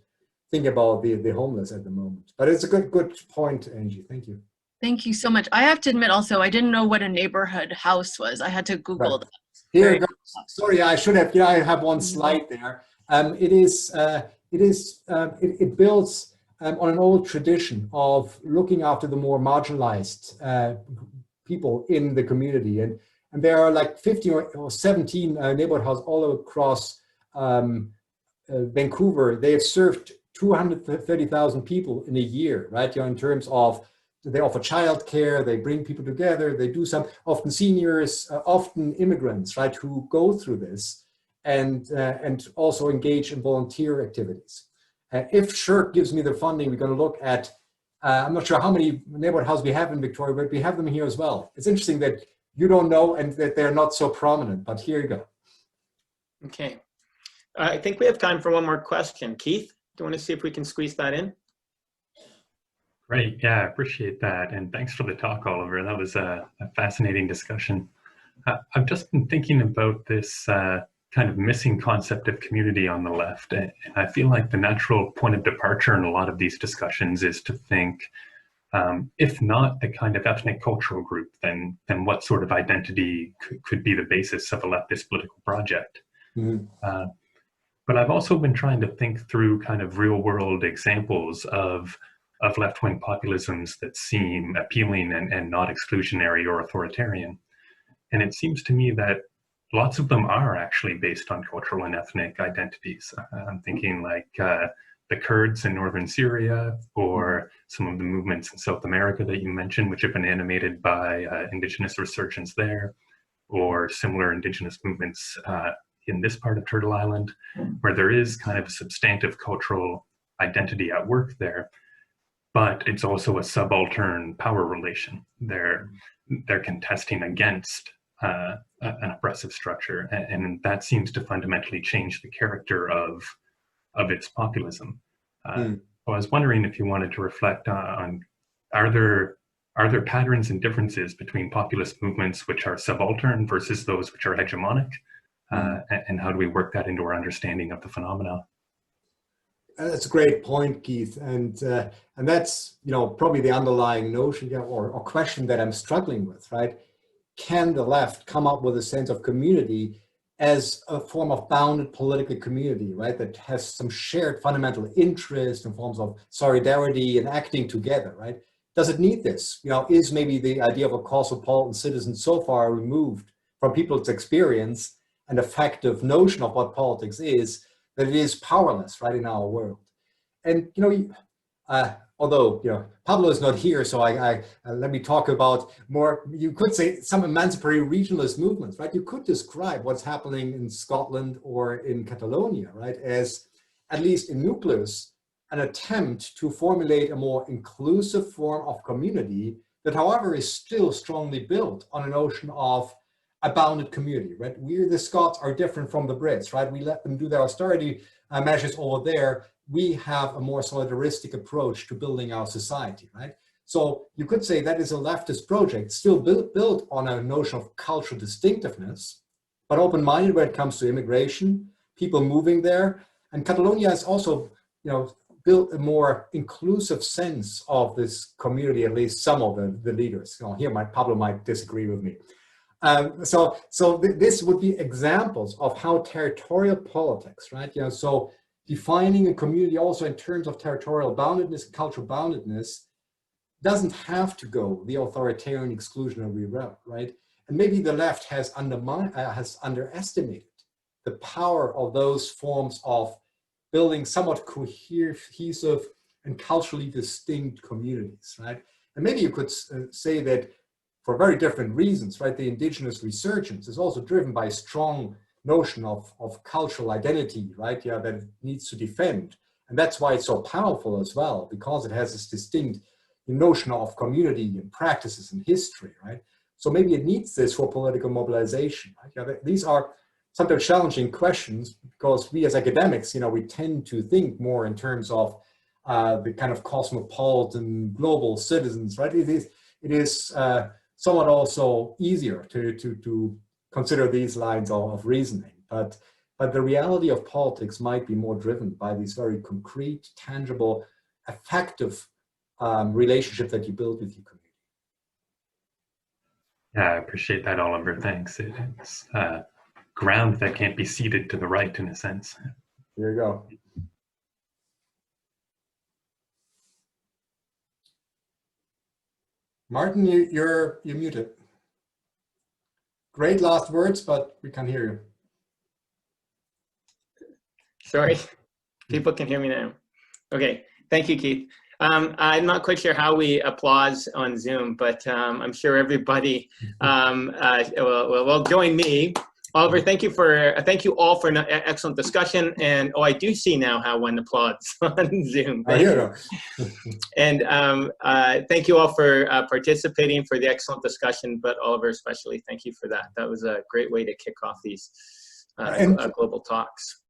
Think about the homeless at the moment. But it's a good point, Angie. Thank you. Thank you so much. I have to admit also, I didn't know what a neighborhood house was. I had to Google that. Here it goes. Sorry, I should have, I have one slide there. It builds on an old tradition of looking after the more marginalized people in the community. And there are like 15 or 17 neighborhood houses all across Vancouver. They have served 230,000 people in a year, right? In terms of, they offer childcare, they bring people together, they do some, often seniors, often immigrants, right, who go through this and also engage in volunteer activities. If SHIRK gives me the funding, we're going to look at, I'm not sure how many neighborhood houses we have in Victoria, but we have them here as well. It's interesting that you don't know and that they're not so prominent, but here you go. Okay. I think we have time for one more question. Keith, do you want to see if we can squeeze that in? Great, yeah, I appreciate that. And thanks for the talk, Oliver. That was a fascinating discussion. I've just been thinking about this kind of missing concept of community on the left. And I feel like the natural point of departure in a lot of these discussions is to think, if not the kind of ethnic cultural group, then what sort of identity could be the basis of a leftist political project? Mm-hmm. But I've also been trying to think through kind of real world examples of of left-wing populisms that seem appealing and not exclusionary or authoritarian. And it seems to me that lots of them are actually based on cultural and ethnic identities. I'm thinking like the Kurds in northern Syria, or some of the movements in South America that you mentioned, which have been animated by indigenous resurgence there, or similar indigenous movements in this part of Turtle Island, where there is kind of a substantive cultural identity at work there, but it's also a subaltern power relation. They're contesting against an oppressive structure, and that seems to fundamentally change the character of its populism. So I was wondering if you wanted to reflect on, are there patterns and differences between populist movements which are subaltern versus those which are hegemonic, and how do we work that into our understanding of the phenomena? That's a great point, Keith, and that's probably the underlying notion or question that I'm struggling with, right? Can the left come up with a sense of community as a form of bounded political community, right? That has some shared fundamental interest in forms of solidarity and acting together, right? Does it need this? Is maybe the idea of a cosmopolitan citizen so far removed from people's experience and effective notion of what politics is, that it is powerless, right, in our world? And although Pablo is not here, so I let me talk about more. You could say some emancipatory regionalist movements, right? You could describe what's happening in Scotland or in Catalonia, right, as, at least in nucleus, an attempt to formulate a more inclusive form of community that, however, is still strongly built on a notion of a bounded community, right? We, the Scots, are different from the Brits, right? We let them do their austerity measures over there. We have a more solidaristic approach to building our society, right? So you could say that is a leftist project, still built on a notion of cultural distinctiveness, but open-minded when it comes to immigration, people moving there. And Catalonia has also, built a more inclusive sense of this community, at least some of the leaders. Here, Pablo might disagree with me. So this would be examples of how territorial politics, right? So defining a community also in terms of territorial boundedness, cultural boundedness, doesn't have to go the authoritarian exclusionary route, right? And maybe the left has underestimated the power of those forms of building somewhat cohesive and culturally distinct communities, right? And maybe you could say that for very different reasons, right? The indigenous resurgence is also driven by a strong notion of cultural identity, right? That it needs to defend. And that's why it's so powerful as well, because it has this distinct notion of community and practices and history, right? So maybe it needs this for political mobilization, right? These are sometimes challenging questions because we as academics, we tend to think more in terms of the kind of cosmopolitan global citizens, right? It is somewhat also easier to consider these lines of reasoning, but the reality of politics might be more driven by these very concrete, tangible, effective relationships that you build with your community. Yeah, I appreciate that, Oliver. Thanks. It's ground that can't be ceded to the right, in a sense. Here you go. Martin, you're muted. Great last words, but we can't hear you. Sorry, people can hear me now. Okay, thank you, Keith. I'm not quite sure how we applause on Zoom, but I'm sure everybody will join me. Oliver, thank you all for an excellent discussion. And I do see now how one applauds on Zoom. Thank you. And thank you all for participating, for the excellent discussion, but Oliver especially, thank you for that. That was a great way to kick off these global talks.